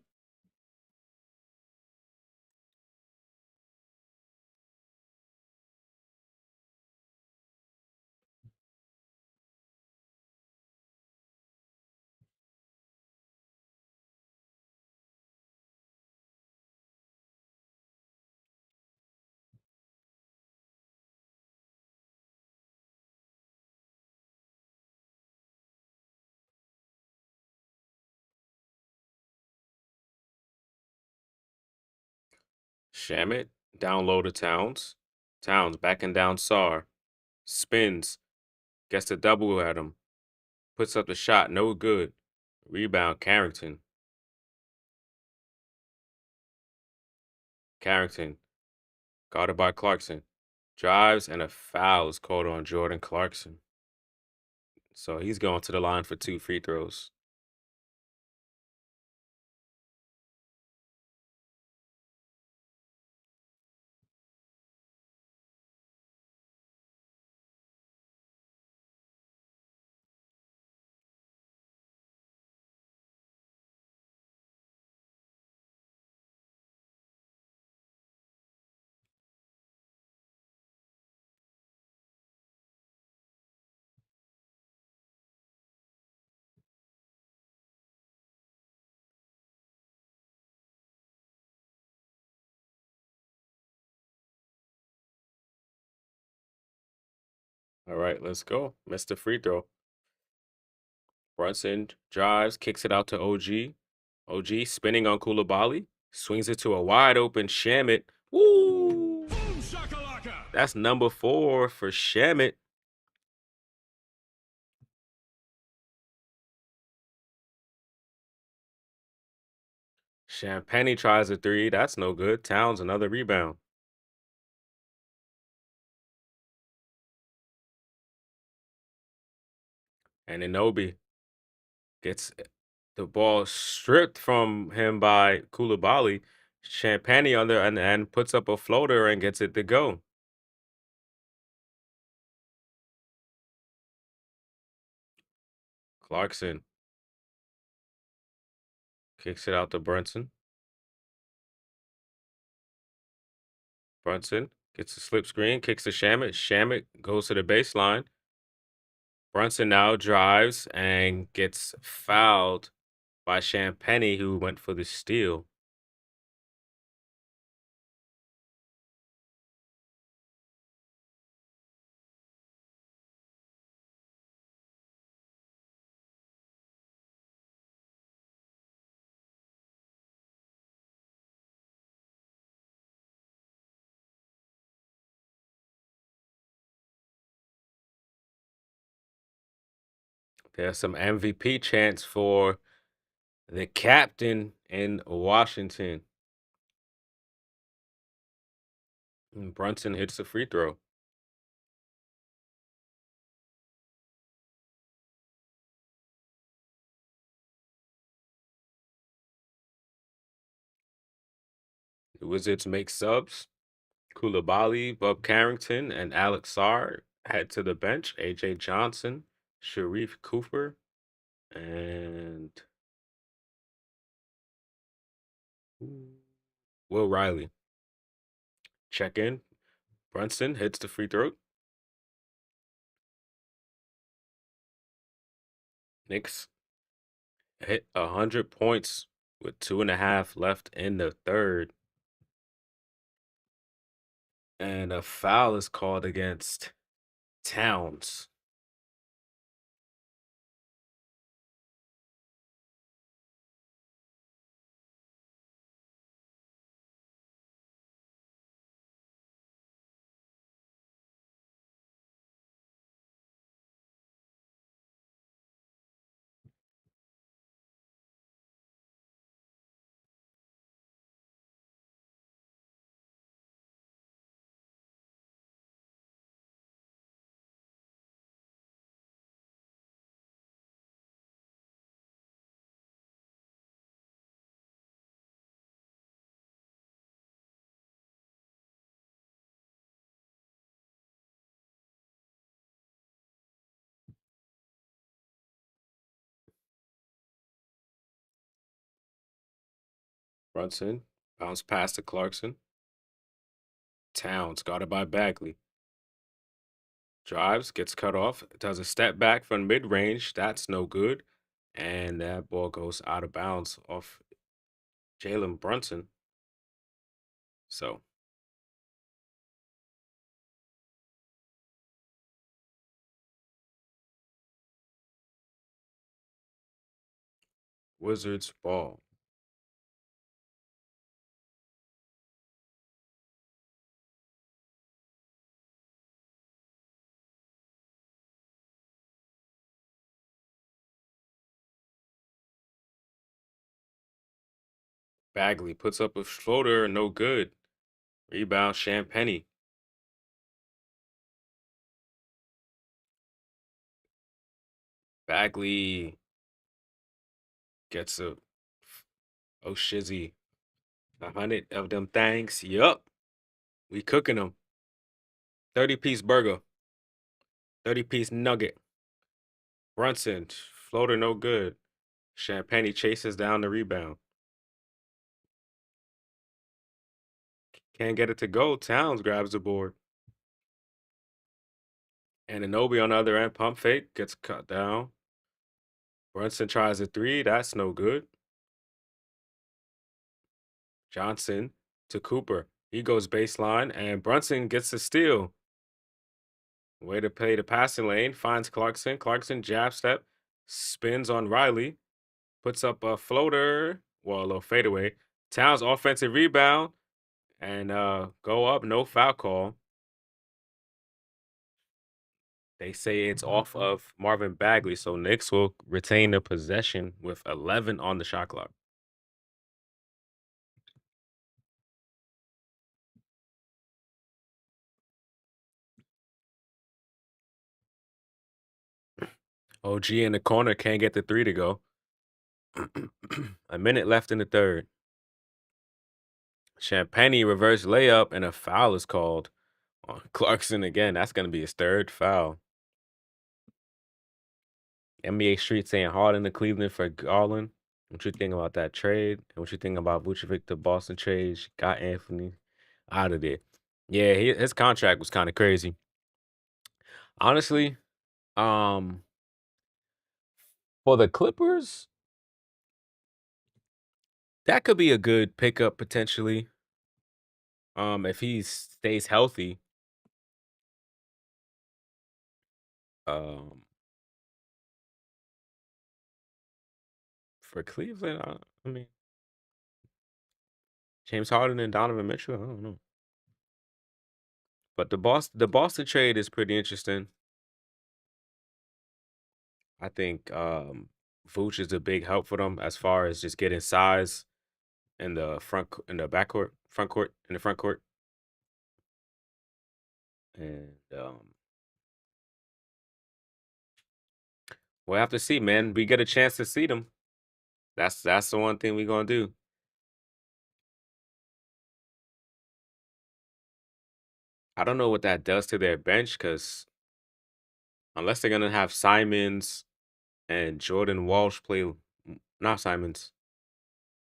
Shamit down low to Towns. Towns backing down Sarr. Spins. Gets the double at him. Puts up the shot. No good. Rebound Carrington. Carrington. Guarded by Clarkson. Drives and a foul is called on Jordan Clarkson. So he's going to the line for two free throws. All right, let's go. Missed the free throw. Brunson drives, kicks it out to OG. OG spinning on Koulibaly. Swings it to a wide open Shamit. Woo! Boom shakalaka. That's number 4 for Shamit. Champagne tries a three. That's no good. Towns another rebound. And Inobi gets the ball stripped from him by Koulibaly. Champagne on there and puts up a floater and gets it to go. Clarkson kicks it out to Brunson. Brunson Gets a slip screen, kicks to Shamit. Shamit goes to the baseline. Brunson now drives and gets fouled by Champagny, who went for the steal. There's some MVP chants for the captain in Washington. And Brunson hits the free throw. The Wizards make subs. Koulibaly, Bob Carrington, and Alex Sarr head to the bench. AJ Johnson, Sharif Cooper, and Will Riley. Check in. Brunson hits the free throw. Knicks hit 100 points with 2.5 left in the third. And a foul is called against Towns. Brunson bounce pass to Clarkson. Towns got it by Bagley. Drives, gets cut off, does a step back from mid range. That's no good. And that ball goes out of bounds off Jalen Brunson. So Wizards ball. Bagley puts up a floater, no good. Rebound, Champagny. Bagley gets oh shizzy. 100 of them things. Yup. We cooking them. 30-piece burger. 30-piece nugget. Brunson, floater no good. Champagny chases down the rebound. Can't get it to go. Towns grabs the board. And Anobi on the other end, pump fake, gets cut down. Brunson tries a three. That's no good. Johnson to Cooper. He goes baseline, and Brunson gets the steal. Way to play the passing lane. Finds Clarkson. Clarkson jab step. Spins on Riley. Puts up a floater. Well, a little fadeaway. Towns offensive rebound. And go up. No foul call. They say it's off of Marvin Bagley, so Knicks will retain the possession with 11 on the shot clock. OG in the corner can't get the three to go. A minute left in the third. Champagny reverse layup and a foul is called on Clarkson again. That's going to be his third foul. NBA Street saying Harden to Cleveland for Garland. What you think about that trade? And what you think about Vucevic to Boston trade? Got Anthony out of there. Yeah, his contract was kind of crazy. Honestly, um, for the Clippers, that could be a good pickup potentially. If he stays healthy. Um, for Cleveland, I mean James Harden and Donovan Mitchell. I don't know, but the Boston trade is pretty interesting. I think Vooch is a big help for them as far as just getting size in the backcourt, in the front court, and we'll have to see, man. We get a chance to see them. That's the one thing we're gonna do. I don't know what that does to their bench because unless they're gonna have Simons and Jordan Walsh play, not Simons,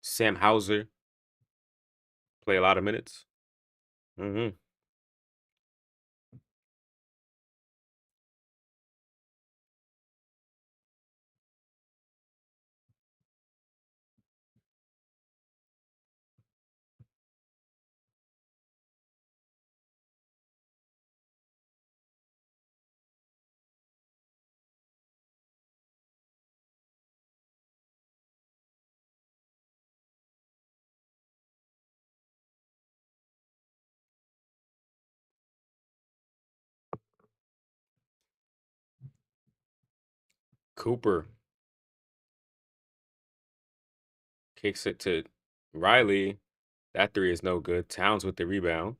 Sam Hauser play a lot of minutes. Hmm. Cooper kicks it to Riley. That three is no good. Towns with the rebound.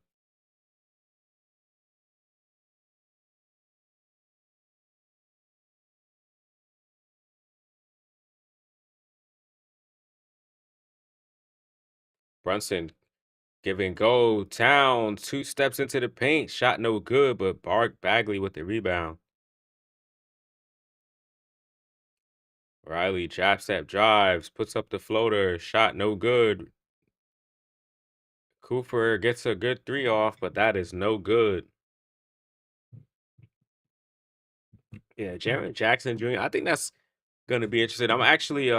Brunson giving go. Towns 2 steps into the paint. Shot no good, but Bart Bagley with the rebound. Riley jab step drives, puts up the floater. Shot no good. Cooper gets a good three off, but that is no good. Yeah, Jaren Jackson Jr. I think that's gonna be interesting. I'm actually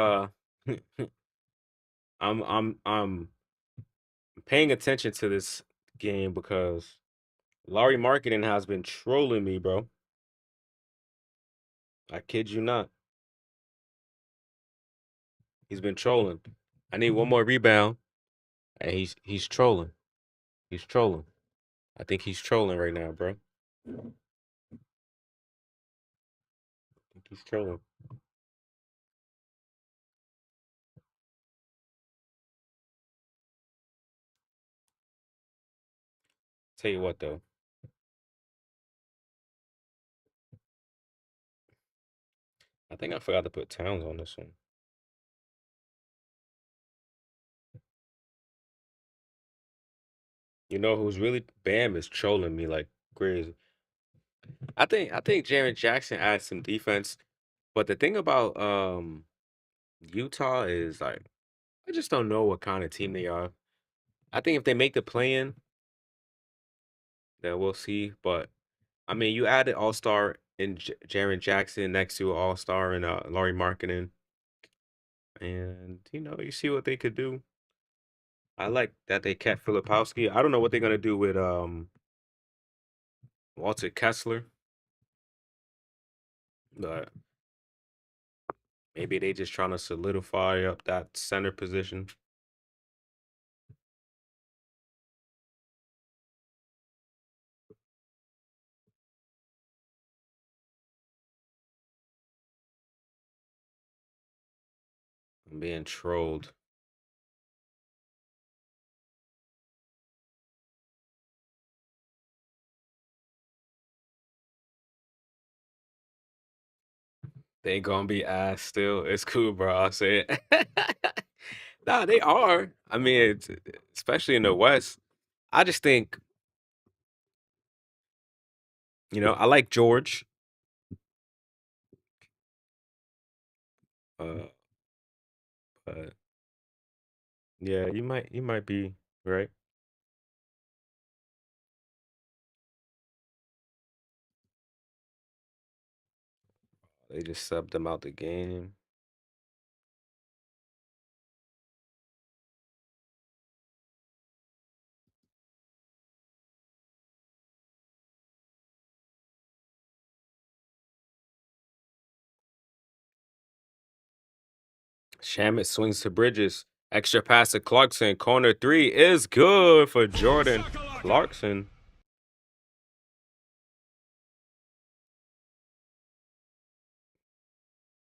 I'm paying attention to this game because Laurie Marketing has been trolling me, bro. I kid you not. He's been trolling. I need one more rebound, and he's trolling. He's trolling. I think he's trolling right now, bro. I think he's trolling. Tell you what though, I think I forgot to put Towns on this one. You know who's really Bam is trolling me like crazy. I think Jaren Jackson adds some defense, but the thing about Utah is like I just don't know what kind of team they are. I think if they make the play in, then we'll see. But I mean, you added All Star in Jaren Jackson next to All Star and Laurie Markkinen, and you see what they could do. I like that they kept Filipowski. I don't know what they're gonna do with Walter Kessler, but maybe they just trying to solidify up that center position. I'm being trolled. They gonna be ass still. It's cool, bro. I'll say it. Nah, they are. I mean, especially in the West. I just think, I like George. Uh, but yeah, you might be right. They just subbed him out the game. Shamit swings to Bridges. Extra pass to Clarkson. Corner three is good for Jordan Clarkson.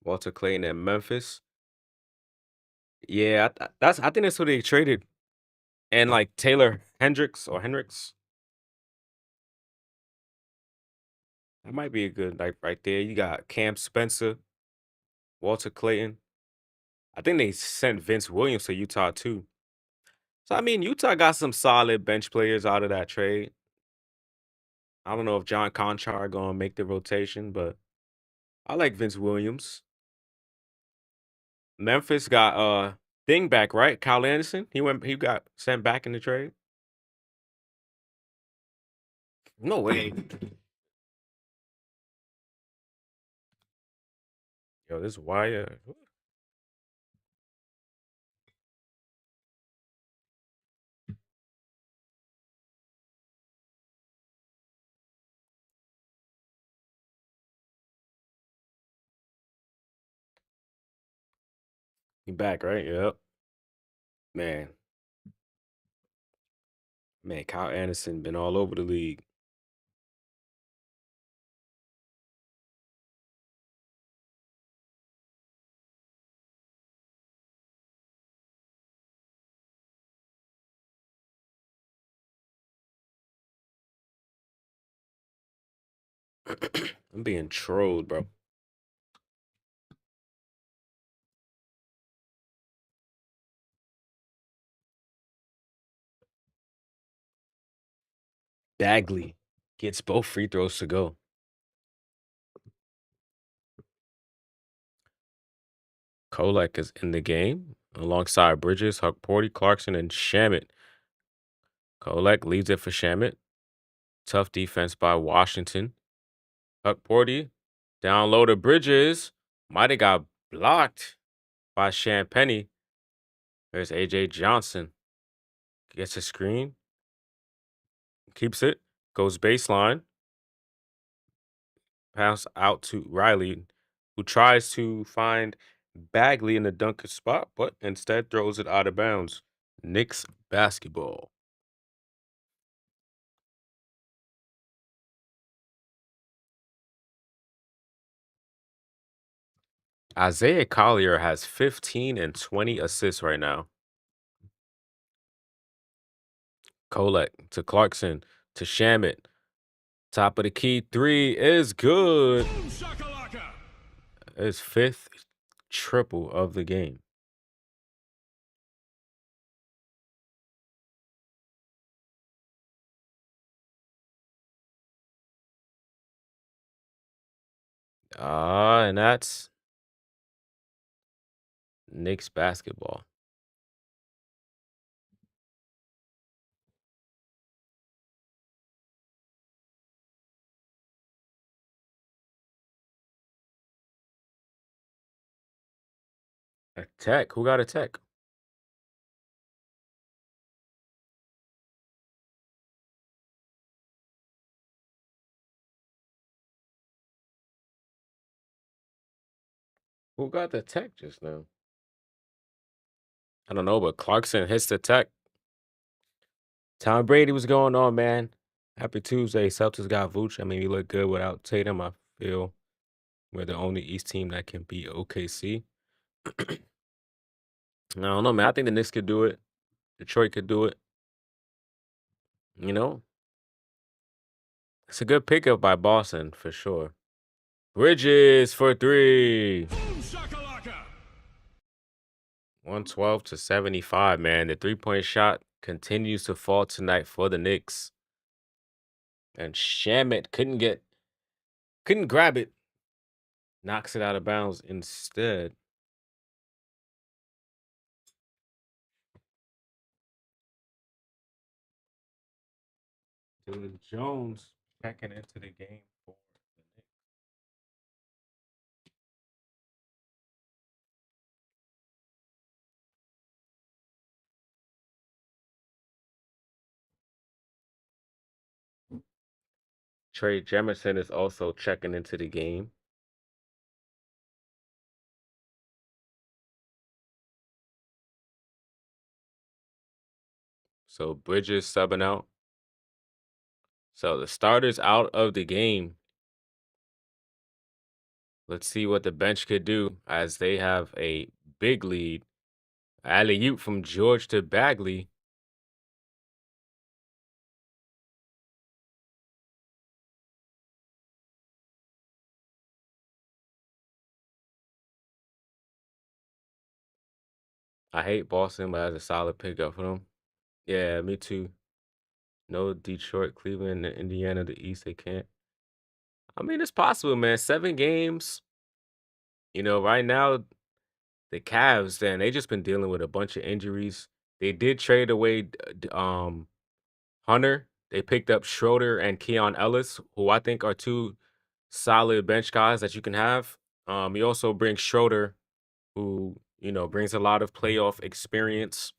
Walter Clayton at Memphis. Yeah, I think that's who they traded. And like Taylor Hendricks. That might be a good like right there. You got Cam Spencer, Walter Clayton. I think they sent Vince Williams to Utah too. So I mean, Utah got some solid bench players out of that trade. I don't know if John Conchar gonna make the rotation, but I like Vince Williams. Memphis got thing back, right? Kyle Anderson. He got sent back in the trade. No way. Yo, this wire. He back, right? Yep. Man, man, Kyle Anderson been all over the league. I'm being trolled, bro. Bagley gets both free throws to go. Kolek is in the game alongside Bridges, Huckporty, Clarkson, and Shamit. Kolek leads it for Shamit. Tough defense by Washington. Huckporty down low to Bridges. Might have got blocked by Champagny. There's AJ Johnson. Gets a screen. Keeps it. Goes baseline. Pass out to Riley, who tries to find Bagley in the dunker spot, but instead throws it out of bounds. Knicks basketball. Isaiah Collier has 15 and 20 assists right now. Kolek to Clarkson to Shamit. Top of the key three is good. Boom shakalaka. His fifth triple of the game. And that's Knicks basketball. A tech. Who got a tech? Who got the tech just now? I don't know, but Clarkson hits the tech. Tom Brady, what's going on, man? Happy Tuesday. Celtics got Vooch. I mean, we look good without Tatum. I feel we're the only East team that can beat OKC. I don't know, man. I think the Knicks could do it. Detroit could do it. You know, it's a good pickup by Boston for sure. Bridges for three. Boom shakalaka. 112 to 75, man. The 3-point shot continues to fall tonight for the Knicks. And Shamit couldn't grab it. Knocks it out of bounds instead. Dylan Jones checking into the game for the Knicks. Trey Jemison is also checking into the game. So Bridges subbing out. So the starters out of the game. Let's see what the bench could do as they have a big lead. Alley-oop from George to Bagley. I hate Boston, but that's a solid pickup for them. Yeah, me too. No Detroit, Cleveland, and Indiana, the East, they can't. I mean, it's possible, man. 7 games. Right now, the Cavs, then they just been dealing with a bunch of injuries. They did trade away Hunter. They picked up Schroeder and Keon Ellis, who I think are two solid bench guys that you can have. You also bring Schroeder, who, brings a lot of playoff experience,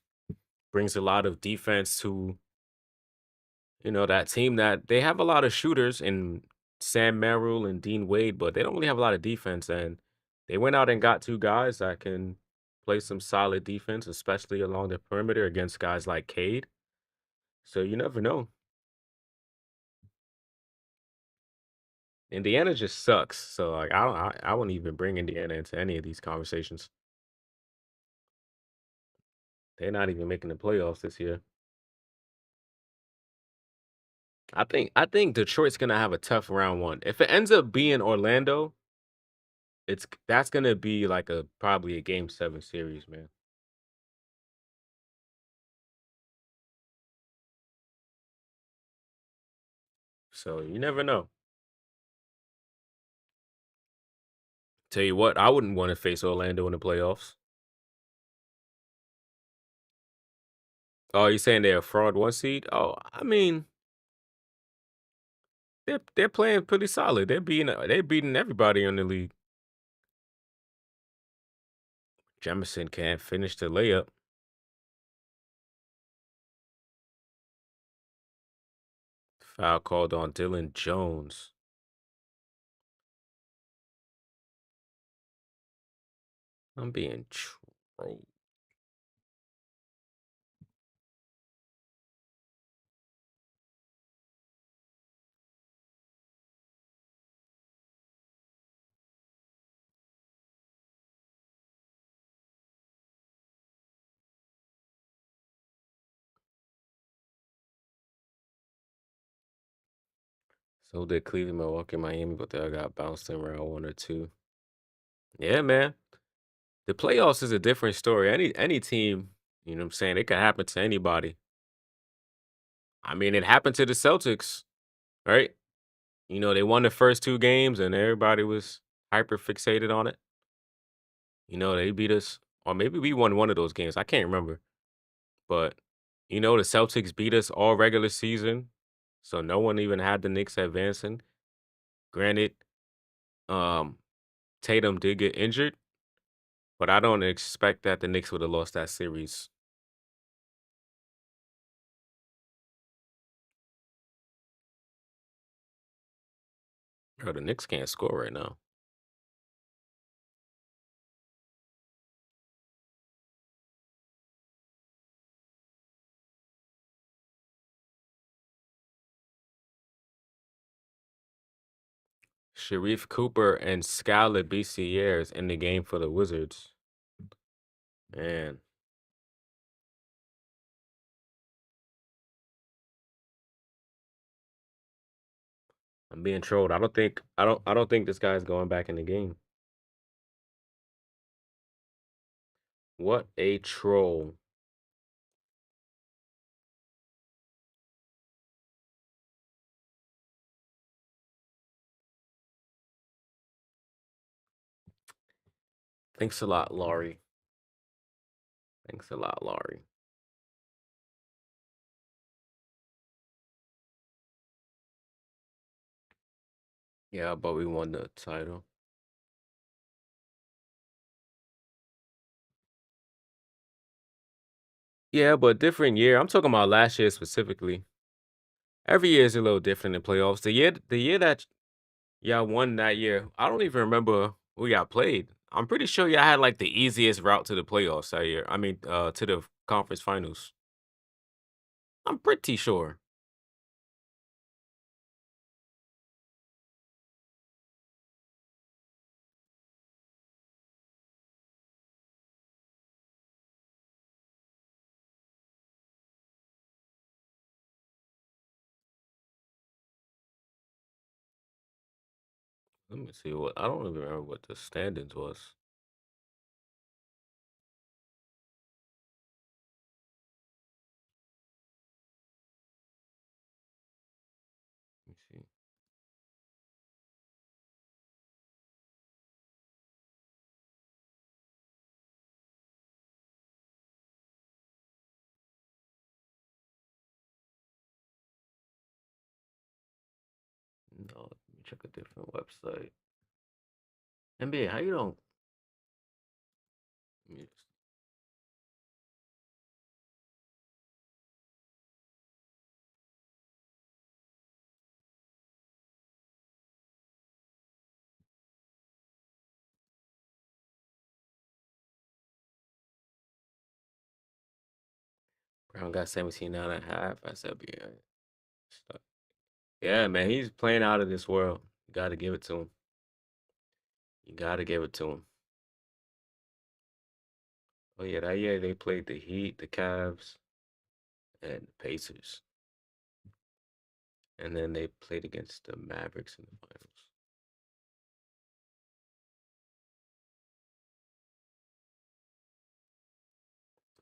brings a lot of defense to, that team that they have a lot of shooters in Sam Merrill and Dean Wade, but they don't really have a lot of defense. And they went out and got two guys that can play some solid defense, especially along the perimeter against guys like Cade. So you never know. Indiana just sucks. So like I wouldn't even bring Indiana into any of these conversations. They're not even making the playoffs this year. I think Detroit's gonna have a tough round one. If it ends up being Orlando, that's gonna be like probably a game 7 series, man. So you never know. Tell you what, I wouldn't want to face Orlando in the playoffs. Oh, you saying they're a fraud 1 seed? Oh, I mean, they're playing pretty solid. They're beating everybody in the league. Jemison can't finish the layup. Foul called on Dylan Jones. I'm being trolled. So did Cleveland, Milwaukee, Miami, but they all got bounced in round 1 or 2. Yeah, man. The playoffs is a different story. Any team, what I'm saying, it could happen to anybody. I mean, it happened to the Celtics, right? They won the first 2 games and everybody was hyper fixated on it. They beat us, or maybe we won one of those games. I can't remember. But, the Celtics beat us all regular season. So no one even had the Knicks advancing. Granted, um, Tatum did get injured, but I don't expect that the Knicks would have lost that series. Bro, the Knicks can't score right now. Sharif Cooper and Skylar BCers in the game for the Wizards. Man, I'm being trolled. I don't think this guy's going back in the game. What a troll. Thanks a lot, Laurie. Thanks a lot, Laurie. Yeah, but we won the title. Yeah, but different year. I'm talking about last year specifically. Every year is a little different in playoffs. The year that y'all won that year, I don't even remember who y'all played. I'm pretty sure y'all had like the easiest route to the playoffs that year. I mean, to the conference finals. I'm pretty sure. Let me see what I don't even remember what the standings was. Let me see. No, let me check a different website. NBA, how you don't? Let me just- Brown got 17.5. I said, yeah. Yeah, man, he's playing out of this world. You got to give it to him. You got to give it to him. Oh yeah, that year they played the Heat, the Cavs, and the Pacers, and then they played against the Mavericks in the finals.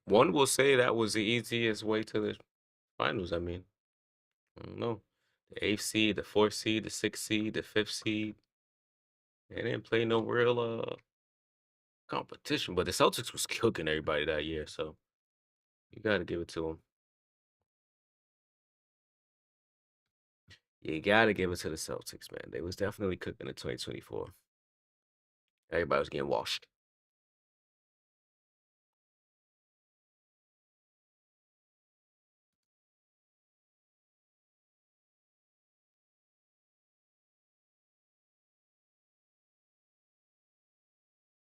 One will say that was the easiest way to the finals. I mean, I don't know. The eighth seed, the fourth seed, the sixth seed, the fifth seed. They didn't play no real competition, but the Celtics was cooking everybody that year, so you got to give it to them. You got to give it to the Celtics, man. They was definitely cooking in 2024. Everybody was getting washed.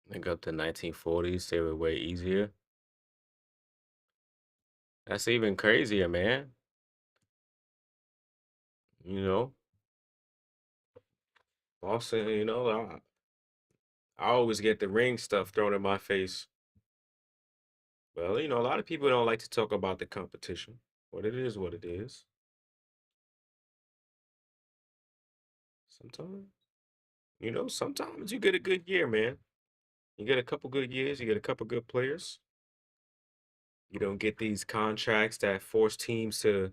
They got the 1940s. They were way easier. That's even crazier, man. You know, Boston. I always get the ring stuff thrown in my face. Well, a lot of people don't like to talk about the competition. What it is, what it is. Sometimes, sometimes you get a good year, man. You get a couple good years, you get a couple good players. You don't get these contracts that force teams to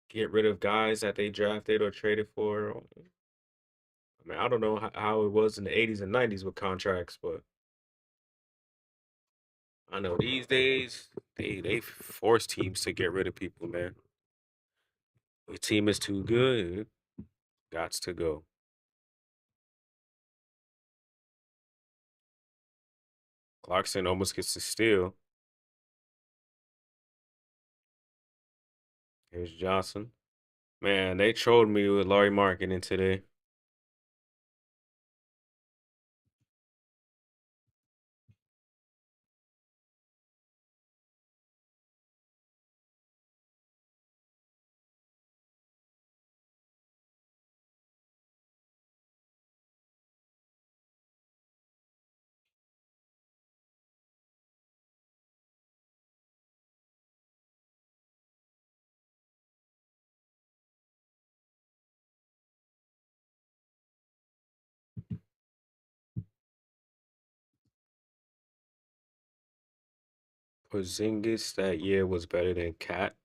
get rid of guys that they drafted or traded for. I mean, I don't know how it was in the 80s and 90s with contracts, but I know these days they force teams to get rid of people, man. Your team is too good, it gots to go. Clarkson almost gets a steal. Here's Johnson. Man, they trolled me with Laurie Markkinen today. Porzingis that year was better than Cat.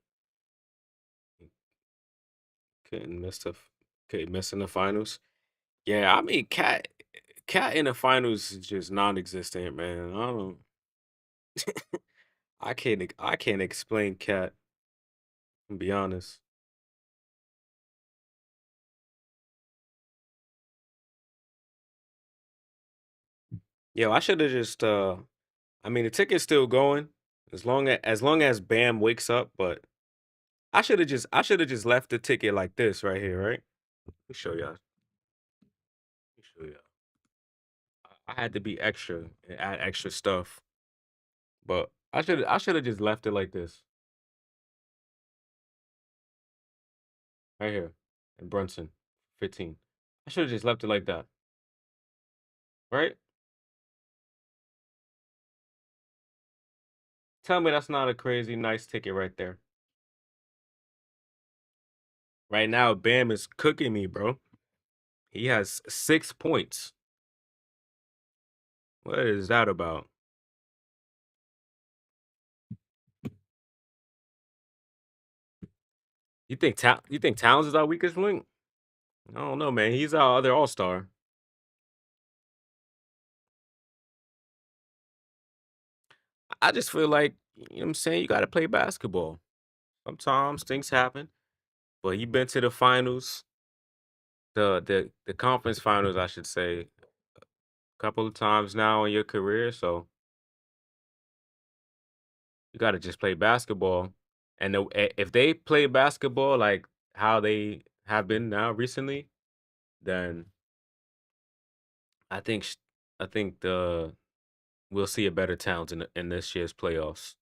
Couldn't miss the couldn't miss in the finals. Yeah, I mean Cat in the finals is just non-existent, man. I don't I can't explain Cat, to be honest. Yo, I should have just I mean the ticket's still going as long as Bam wakes up, but I should have just left the ticket like this right here, right? Let me show y'all. Let me show y'all. I had to be extra and add extra stuff, but I should have just left it like this right here. And Brunson, 15. I should have just left it like that, right? Tell me that's not a crazy nice ticket right there. Right now, Bam is cooking me, bro. He has 6 points. What is that about? You think Towns is our weakest link? I don't know, man. He's our other all star. I just feel like you know what I'm saying. You got to play basketball. Sometimes things happen, but he been to the finals, the conference finals, I should say, a couple of times now in your career. So you got to just play basketball. And if they play basketball like how they have been now recently, then I think sh- I think the we'll see a better Towns in this year's playoffs.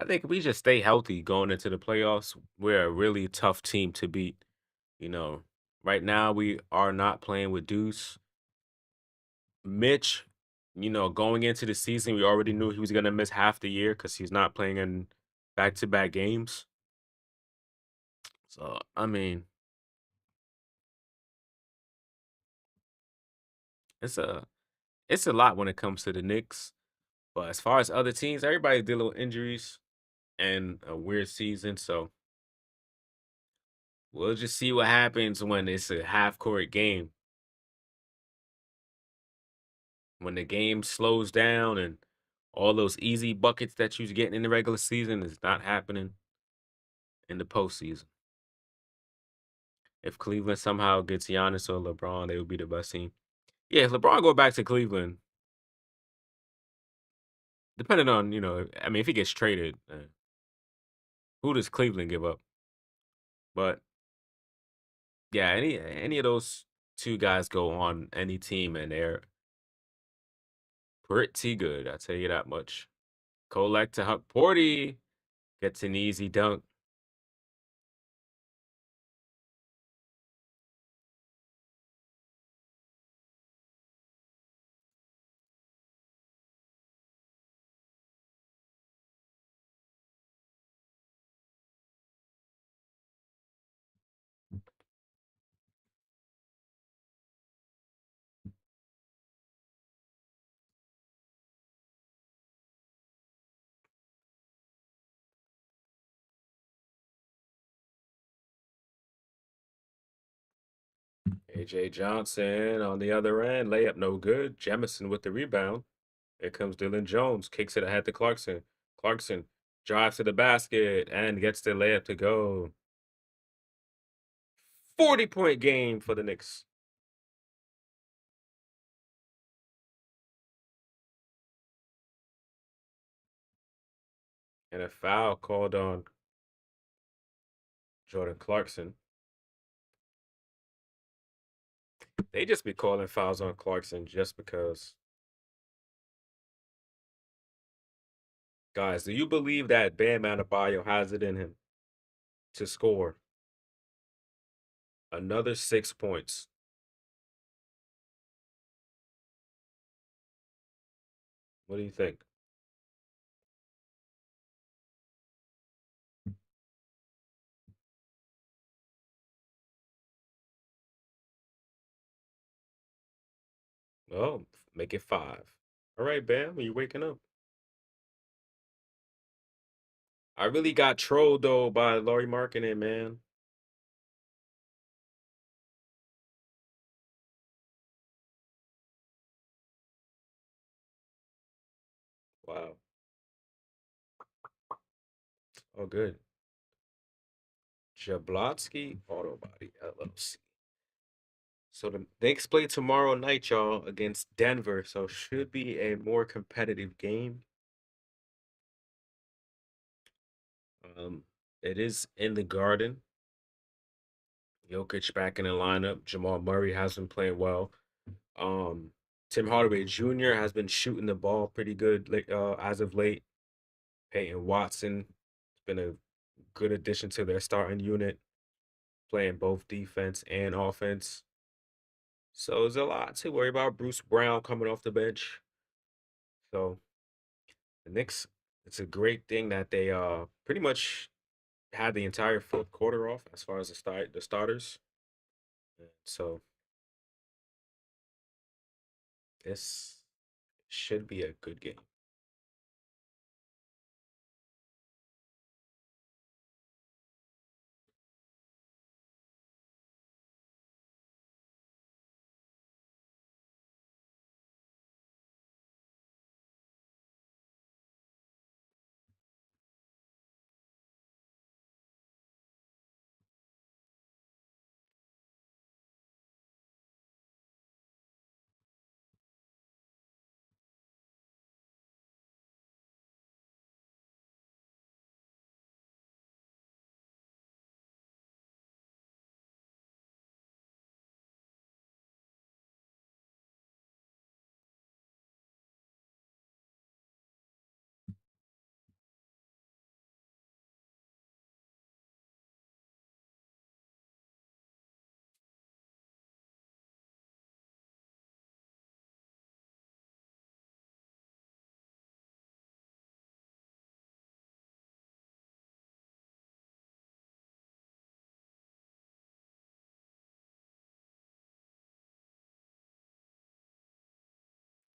I think if we just stay healthy going into the playoffs, we're a really tough team to beat. You know, right now we are not playing with Deuce. Mitch, going into the season, we already knew he was going to miss half the year because he's not playing in back to back games. So, I mean, it's a it's a lot when it comes to the Knicks. But as far as other teams, everybody's dealing with injuries and a weird season. So we'll just see what happens when it's a half court game. When the game slows down and all those easy buckets that you was getting in the regular season is not happening in the postseason. If Cleveland somehow gets Giannis or LeBron, they would be the best team. Yeah, if LeBron go back to Cleveland, depending on, I mean, if he gets traded, who does Cleveland give up? But yeah, any of those two guys go on any team and they're pretty good. I'll tell you that much. Kolek to Huck Porty gets an easy dunk. AJ Johnson on the other end, layup no good. Jemison with the rebound. Here comes Dylan Jones, kicks it ahead to Clarkson. Clarkson drives to the basket and gets the layup to go. 40-point game for the Knicks. And a foul called on Jordan Clarkson. They just be calling fouls on Clarkson just because. Guys, do you believe that Bam Adebayo has it in him to score another 6 points? What do you think? Well, make it 5. All right, Bam, are you waking up? I really got trolled though by Laurie Markkinen, man. Wow. Oh, good. Jablotsky Auto Body LLC. So the Knicks play tomorrow night, y'all, against Denver. So should be a more competitive game. Um, it is in the Garden. Jokic back in the lineup. Jamal Murray has been playing well. Um, Tim Hardaway Jr. has been shooting the ball pretty good as of late. Peyton Watson has been a good addition to their starting unit, playing both defense and offense. So there's a lot to worry about. Bruce Brown coming off the bench. So the Knicks, it's a great thing that they pretty much had the entire fourth quarter off as far as the starters. So this should be a good game.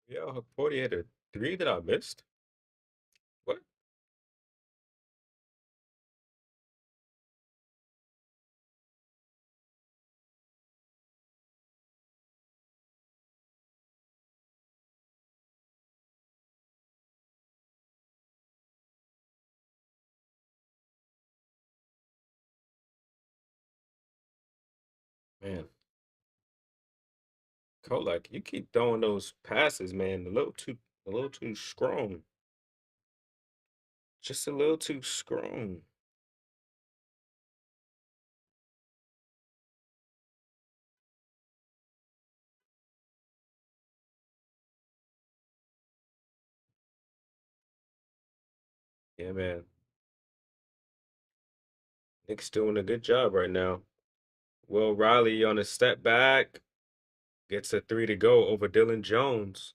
Yeah, 40 had a three that I missed. What? Man, Kolak, you keep throwing those passes, man, a little too strong. Just a little too strong. Yeah, man. Nick's doing a good job right now. Will Riley on a step back gets a three to go over Dylan Jones.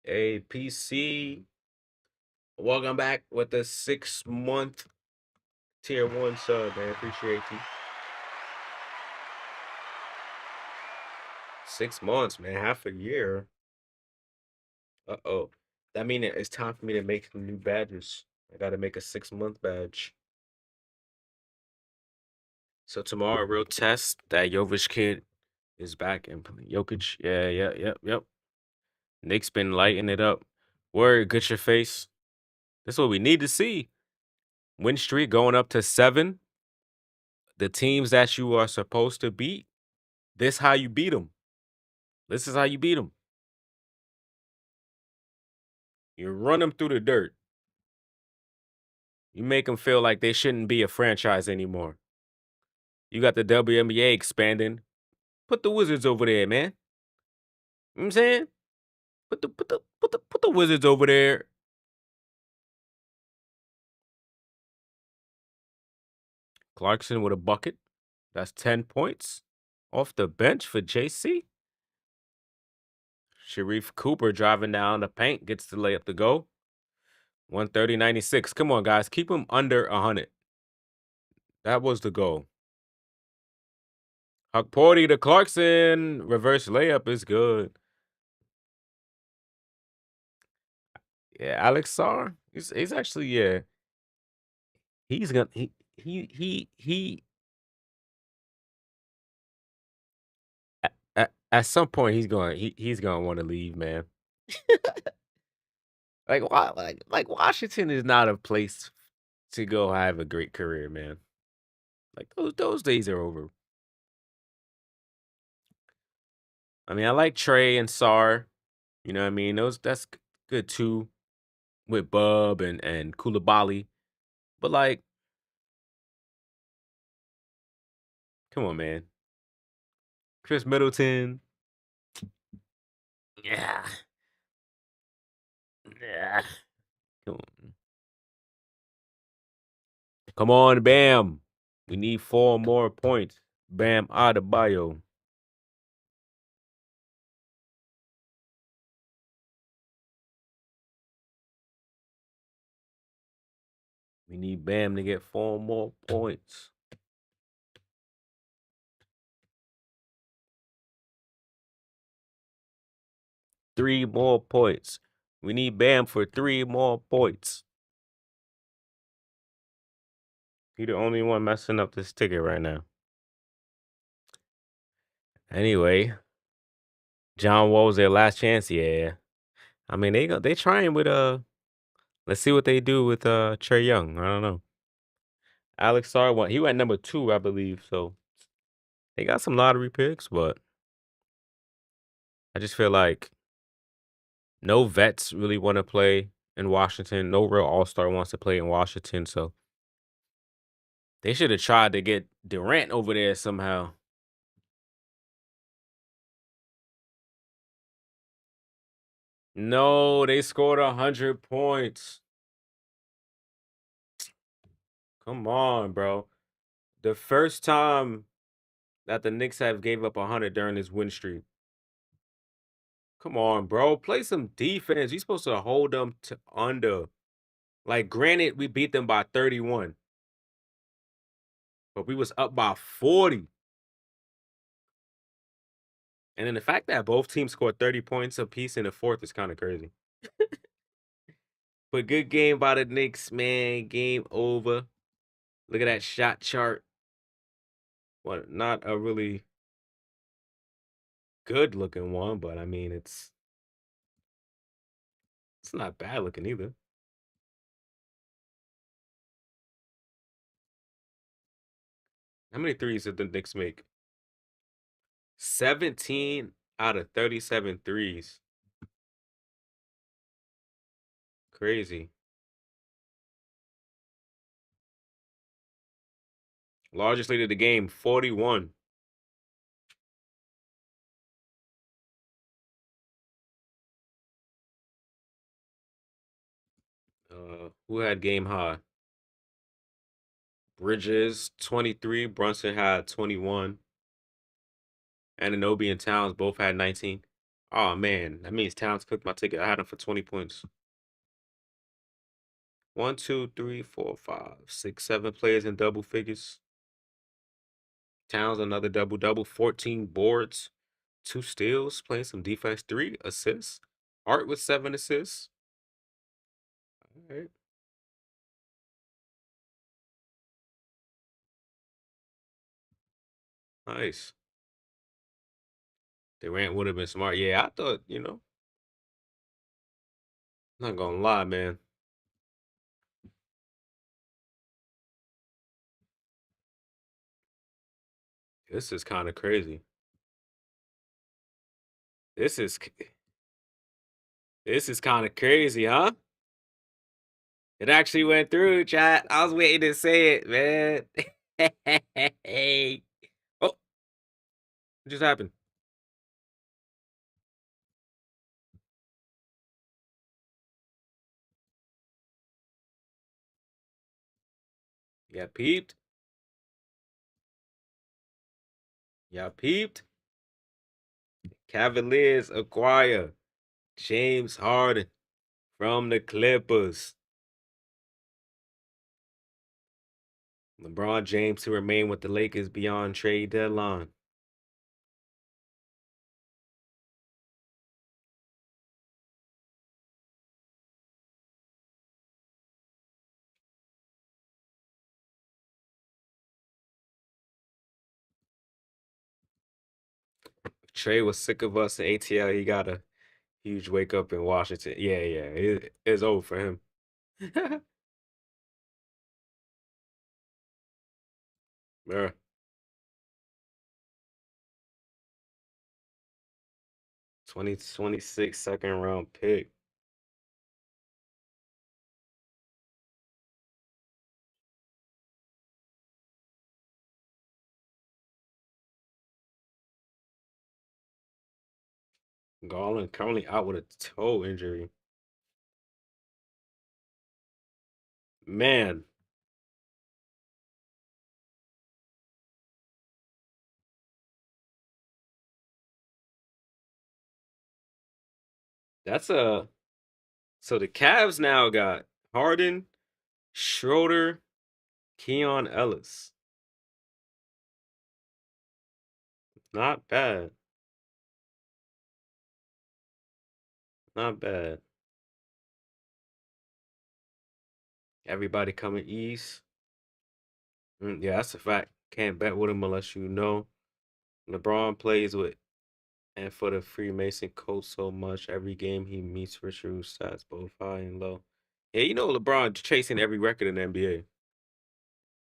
Hey, PC, welcome back with the 6 month tier one sub, man. Appreciate you. 6 months, man. Half a year. Uh-oh. That means it's time for me to make some new badges. I gotta make a 6 month badge. So tomorrow, real test. That Jovic kid is back and Jokic. Yeah, yeah, yep, yep. Nick's been lighting it up. Word, good your face. This is what we need to see. Win streak going up to 7. The teams that you are supposed to beat, this how you beat them. This is how you beat them. You run them through the dirt. You make them feel like they shouldn't be a franchise anymore. You got the WNBA expanding. Put the Wizards over there, man. You know what I'm saying? Put the Wizards over there. Clarkson with a bucket. That's 10 points. Off the bench for JC. Sharif Cooper driving down the paint gets the layup to go. 130-96. Come on, guys. Keep him under 100. That was the goal. Huck Porty to Clarkson. Reverse layup is good. Yeah, Alex Sarr. He's actually, yeah. He's gonna he at some point he's gonna want to leave, man. Like why like Washington is not a place to go have a great career, man. Like those days are over. I mean, I like Trey and Sar. You know what I mean? Good too with Bub and Koulibaly. But like, come on, man. Chris Middleton. Yeah. Yeah. Come on. Come on, Bam. We need 4 more points. Bam Adebayo. We need Bam to get 4 more points. 3 more points. We need Bam for 3 more points. He the only one messing up this ticket right now. Anyway, John Wall was their last chance. Yeah. I mean, they trying with let's see what they do with Trey Young. I don't know. Alex Sarr he went number 2, I believe. So they got some lottery picks, but I just feel like no vets really want to play in Washington. No real all-star wants to play in Washington. So they should have tried to get Durant over there somehow. No, they scored 100 points. Come on, bro. The first time that the Knicks have gave up 100 during this win streak. Come on, bro. Play some defense. You're supposed to hold them to under. Like, granted, we beat them by 31, but we was up by 40. And then the fact that both teams scored 30 points apiece in the fourth is kind of crazy. But good game by the Knicks, man. Game over. Look at that shot chart. What, not a really good looking one, but I mean it's not bad looking either. How many threes did the Knicks make? 17 out of 37 threes. Crazy. Largest lead of the game, 41. Who had game high? Bridges, 23. Brunson had 21. Anunoby and Towns both had 19. Oh, man. That means Towns cooked my ticket. I had him for 20 points. 1, 2, 3, 4, 5, 6, 7 players in double figures. Towns, another double-double. 14 boards. 2 steals. Playing some defense. 3 assists. Art with 7 assists. All right. Nice. Durant would have been smart. Yeah, I thought, not gonna lie, man. This is kind of crazy. This is this is kind of crazy, huh? It actually went through, chat. I was waiting to say it, man. Hey. Oh, what just happened? Yeah, peeped. Yeah, peeped. Cavaliers acquire James Harden from the Clippers. LeBron James to remain with the Lakers beyond trade deadline. Trey was sick of us in ATL. He got a huge wake up in Washington. Yeah, yeah, it's over for him. Yeah. 2026 second round pick. Garland currently out with a toe injury. Man, that's a so the Cavs now got Harden, Schroeder, Keon Ellis. Not bad. Not bad. Everybody coming east. Yeah, that's a fact. Can't bet with him unless you know. LeBron plays with and for the Freemason coach so much. Every game he meets for true stats, both high and low. Yeah, you know LeBron chasing every record in the NBA.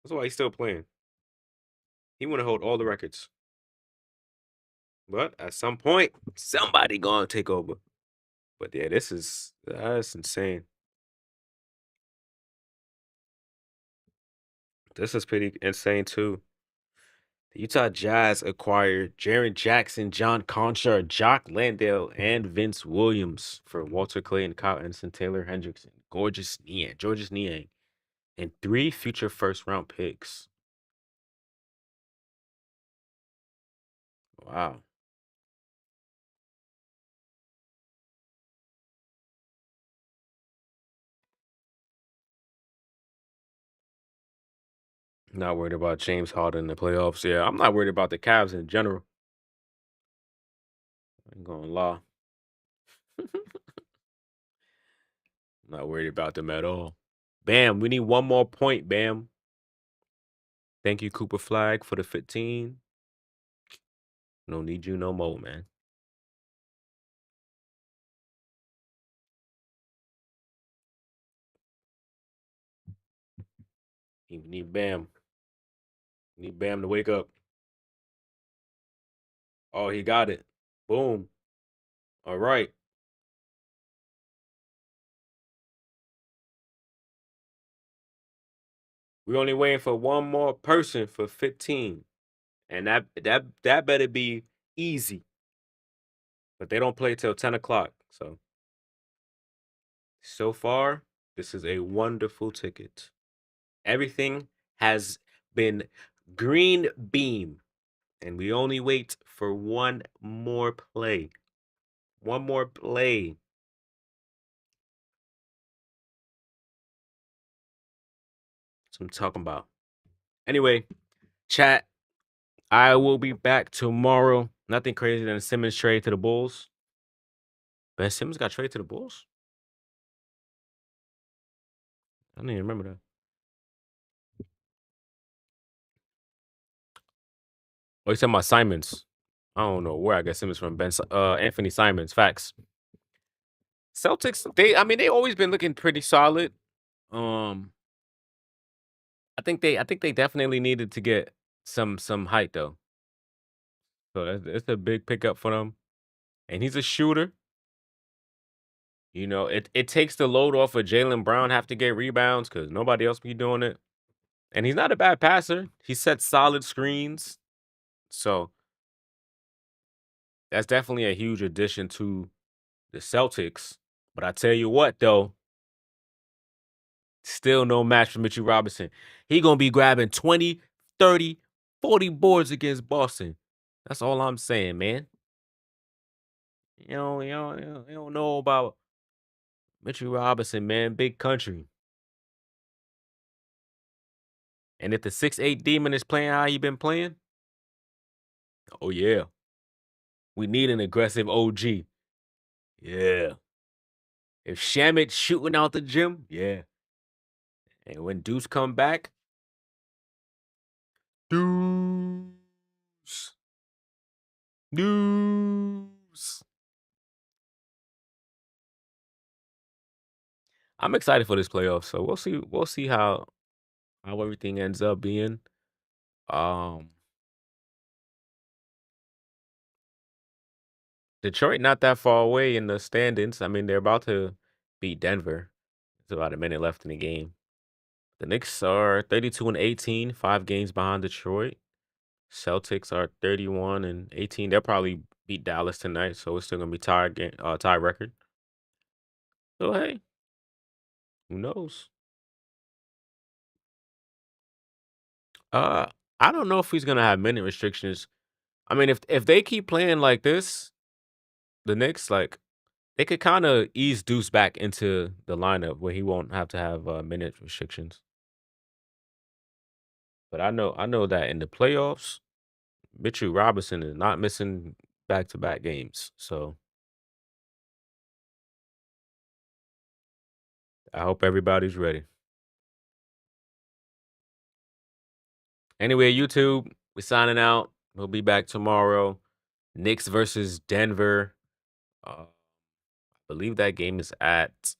That's why he's still playing. He want to hold all the records. But at some point, somebody gonna take over. But yeah, that's insane. This is pretty insane too. The Utah Jazz acquired Jaren Jackson, John Conchar, Jock Landale, and Vince Williams for Walter Clayton, Kyle Anderson, Taylor Hendrickson, Georges Niang, and 3 future first round picks. Wow. Not worried about James Harden in the playoffs. Yeah, I'm not worried about the Cavs in general. I ain't gonna lie. Not worried about them at all. Bam, we need one more point, Bam. Thank you, Cooper Flag, for the 15. No need you no more, man. You need Bam. You need Bam to wake up. Oh, he got it. Boom. All right. We only waiting for one more person for 15. And that better be easy. But they don't play till 10 o'clock. So far, this is a wonderful ticket. Everything has been green beam. And we only wait for one more play. One more play. That's what I'm talking about. Anyway, chat, I will be back tomorrow. Nothing crazy than a Simmons trade to the Bulls. Ben Simmons got traded to the Bulls? I don't even remember that. Oh, you talking about Simons? I don't know where I got Simmons from. Anthony Simons. Facts. Celtics. They always been looking pretty solid. Um, I think they definitely needed to get some height though. So it's a big pickup for them. And he's a shooter. You know, it takes the load off of Jalen Brown have to get rebounds because nobody else be doing it. And he's not a bad passer. He sets solid screens. So that's definitely a huge addition to the Celtics. But I tell you what, though, still no match for Mitchell Robinson. He going to be grabbing 20, 30, 40 boards against Boston. That's all I'm saying, man. You don't know about Mitchell Robinson, man. Big country. And if the 6'8" demon is playing how he been playing, oh, yeah. We need an aggressive OG. Yeah. If Shamit shooting out the gym, yeah. And when Deuce come back, Deuce. Deuce. I'm excited for this playoff, so we'll see how everything ends up being. Um, Detroit not that far away in the standings. I mean, they're about to beat Denver. There's about a minute left in the game. The Knicks are 32 and 18, 5 games behind Detroit. Celtics are 31 and 18. They'll probably beat Dallas tonight, so it's still gonna be tie record. So hey, who knows? Uh, I don't know if he's gonna have minute restrictions. I mean, if they keep playing like this, the Knicks like they could kind of ease Deuce back into the lineup where he won't have to have minute restrictions. But I know that in the playoffs, Mitchell Robinson is not missing back to back games. So I hope everybody's ready. Anyway, YouTube, we're signing out. We'll be back tomorrow. Knicks versus Denver. I believe that game is at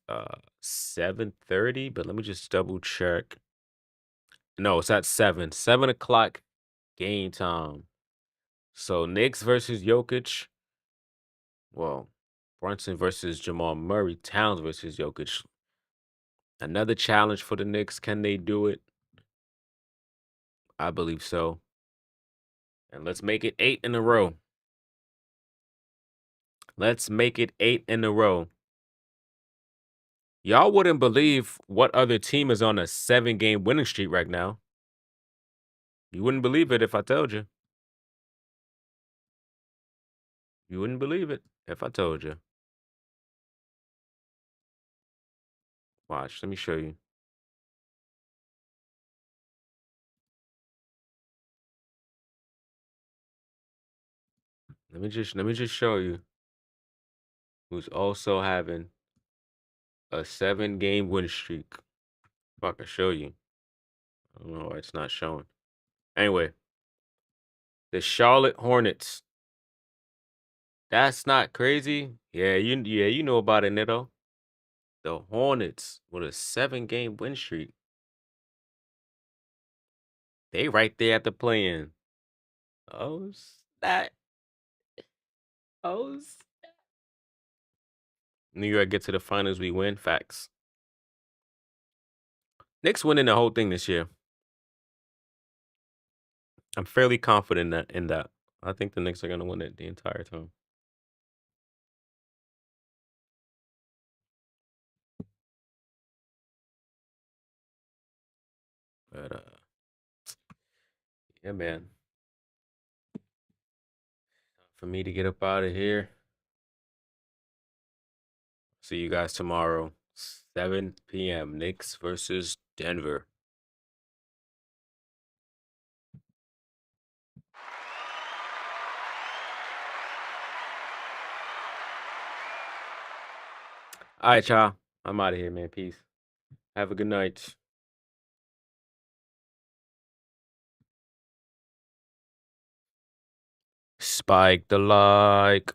7:30, but let me just double check. No, it's at 7. 7 o'clock game time. So Knicks versus Jokic. Well, Brunson versus Jamal Murray. Towns versus Jokic. Another challenge for the Knicks. Can they do it? I believe so. And let's make it 8 in a row. Let's make it 8 in a row. Y'all wouldn't believe what other team is on a 7 game winning streak right now. You wouldn't believe it if I told you. You wouldn't believe it if I told you. Watch, let me show you. Let me just show you who's also having a 7 game win streak. If I can show you. I don't know why it's not showing. Anyway, the Charlotte Hornets. That's not crazy. Yeah, you know about it, Nito. The Hornets with a 7 game win streak. They right there at the play-in. Oh, that. Oh, New York get to the finals, we win. Facts. Knicks winning the whole thing this year. I'm fairly confident in that. I think the Knicks are gonna win it the entire time. But yeah, man. For me to get up out of here. See you guys tomorrow, 7 p.m. Knicks versus Denver. All right, y'all. I'm out of here, man. Peace. Have a good night. Spike the like.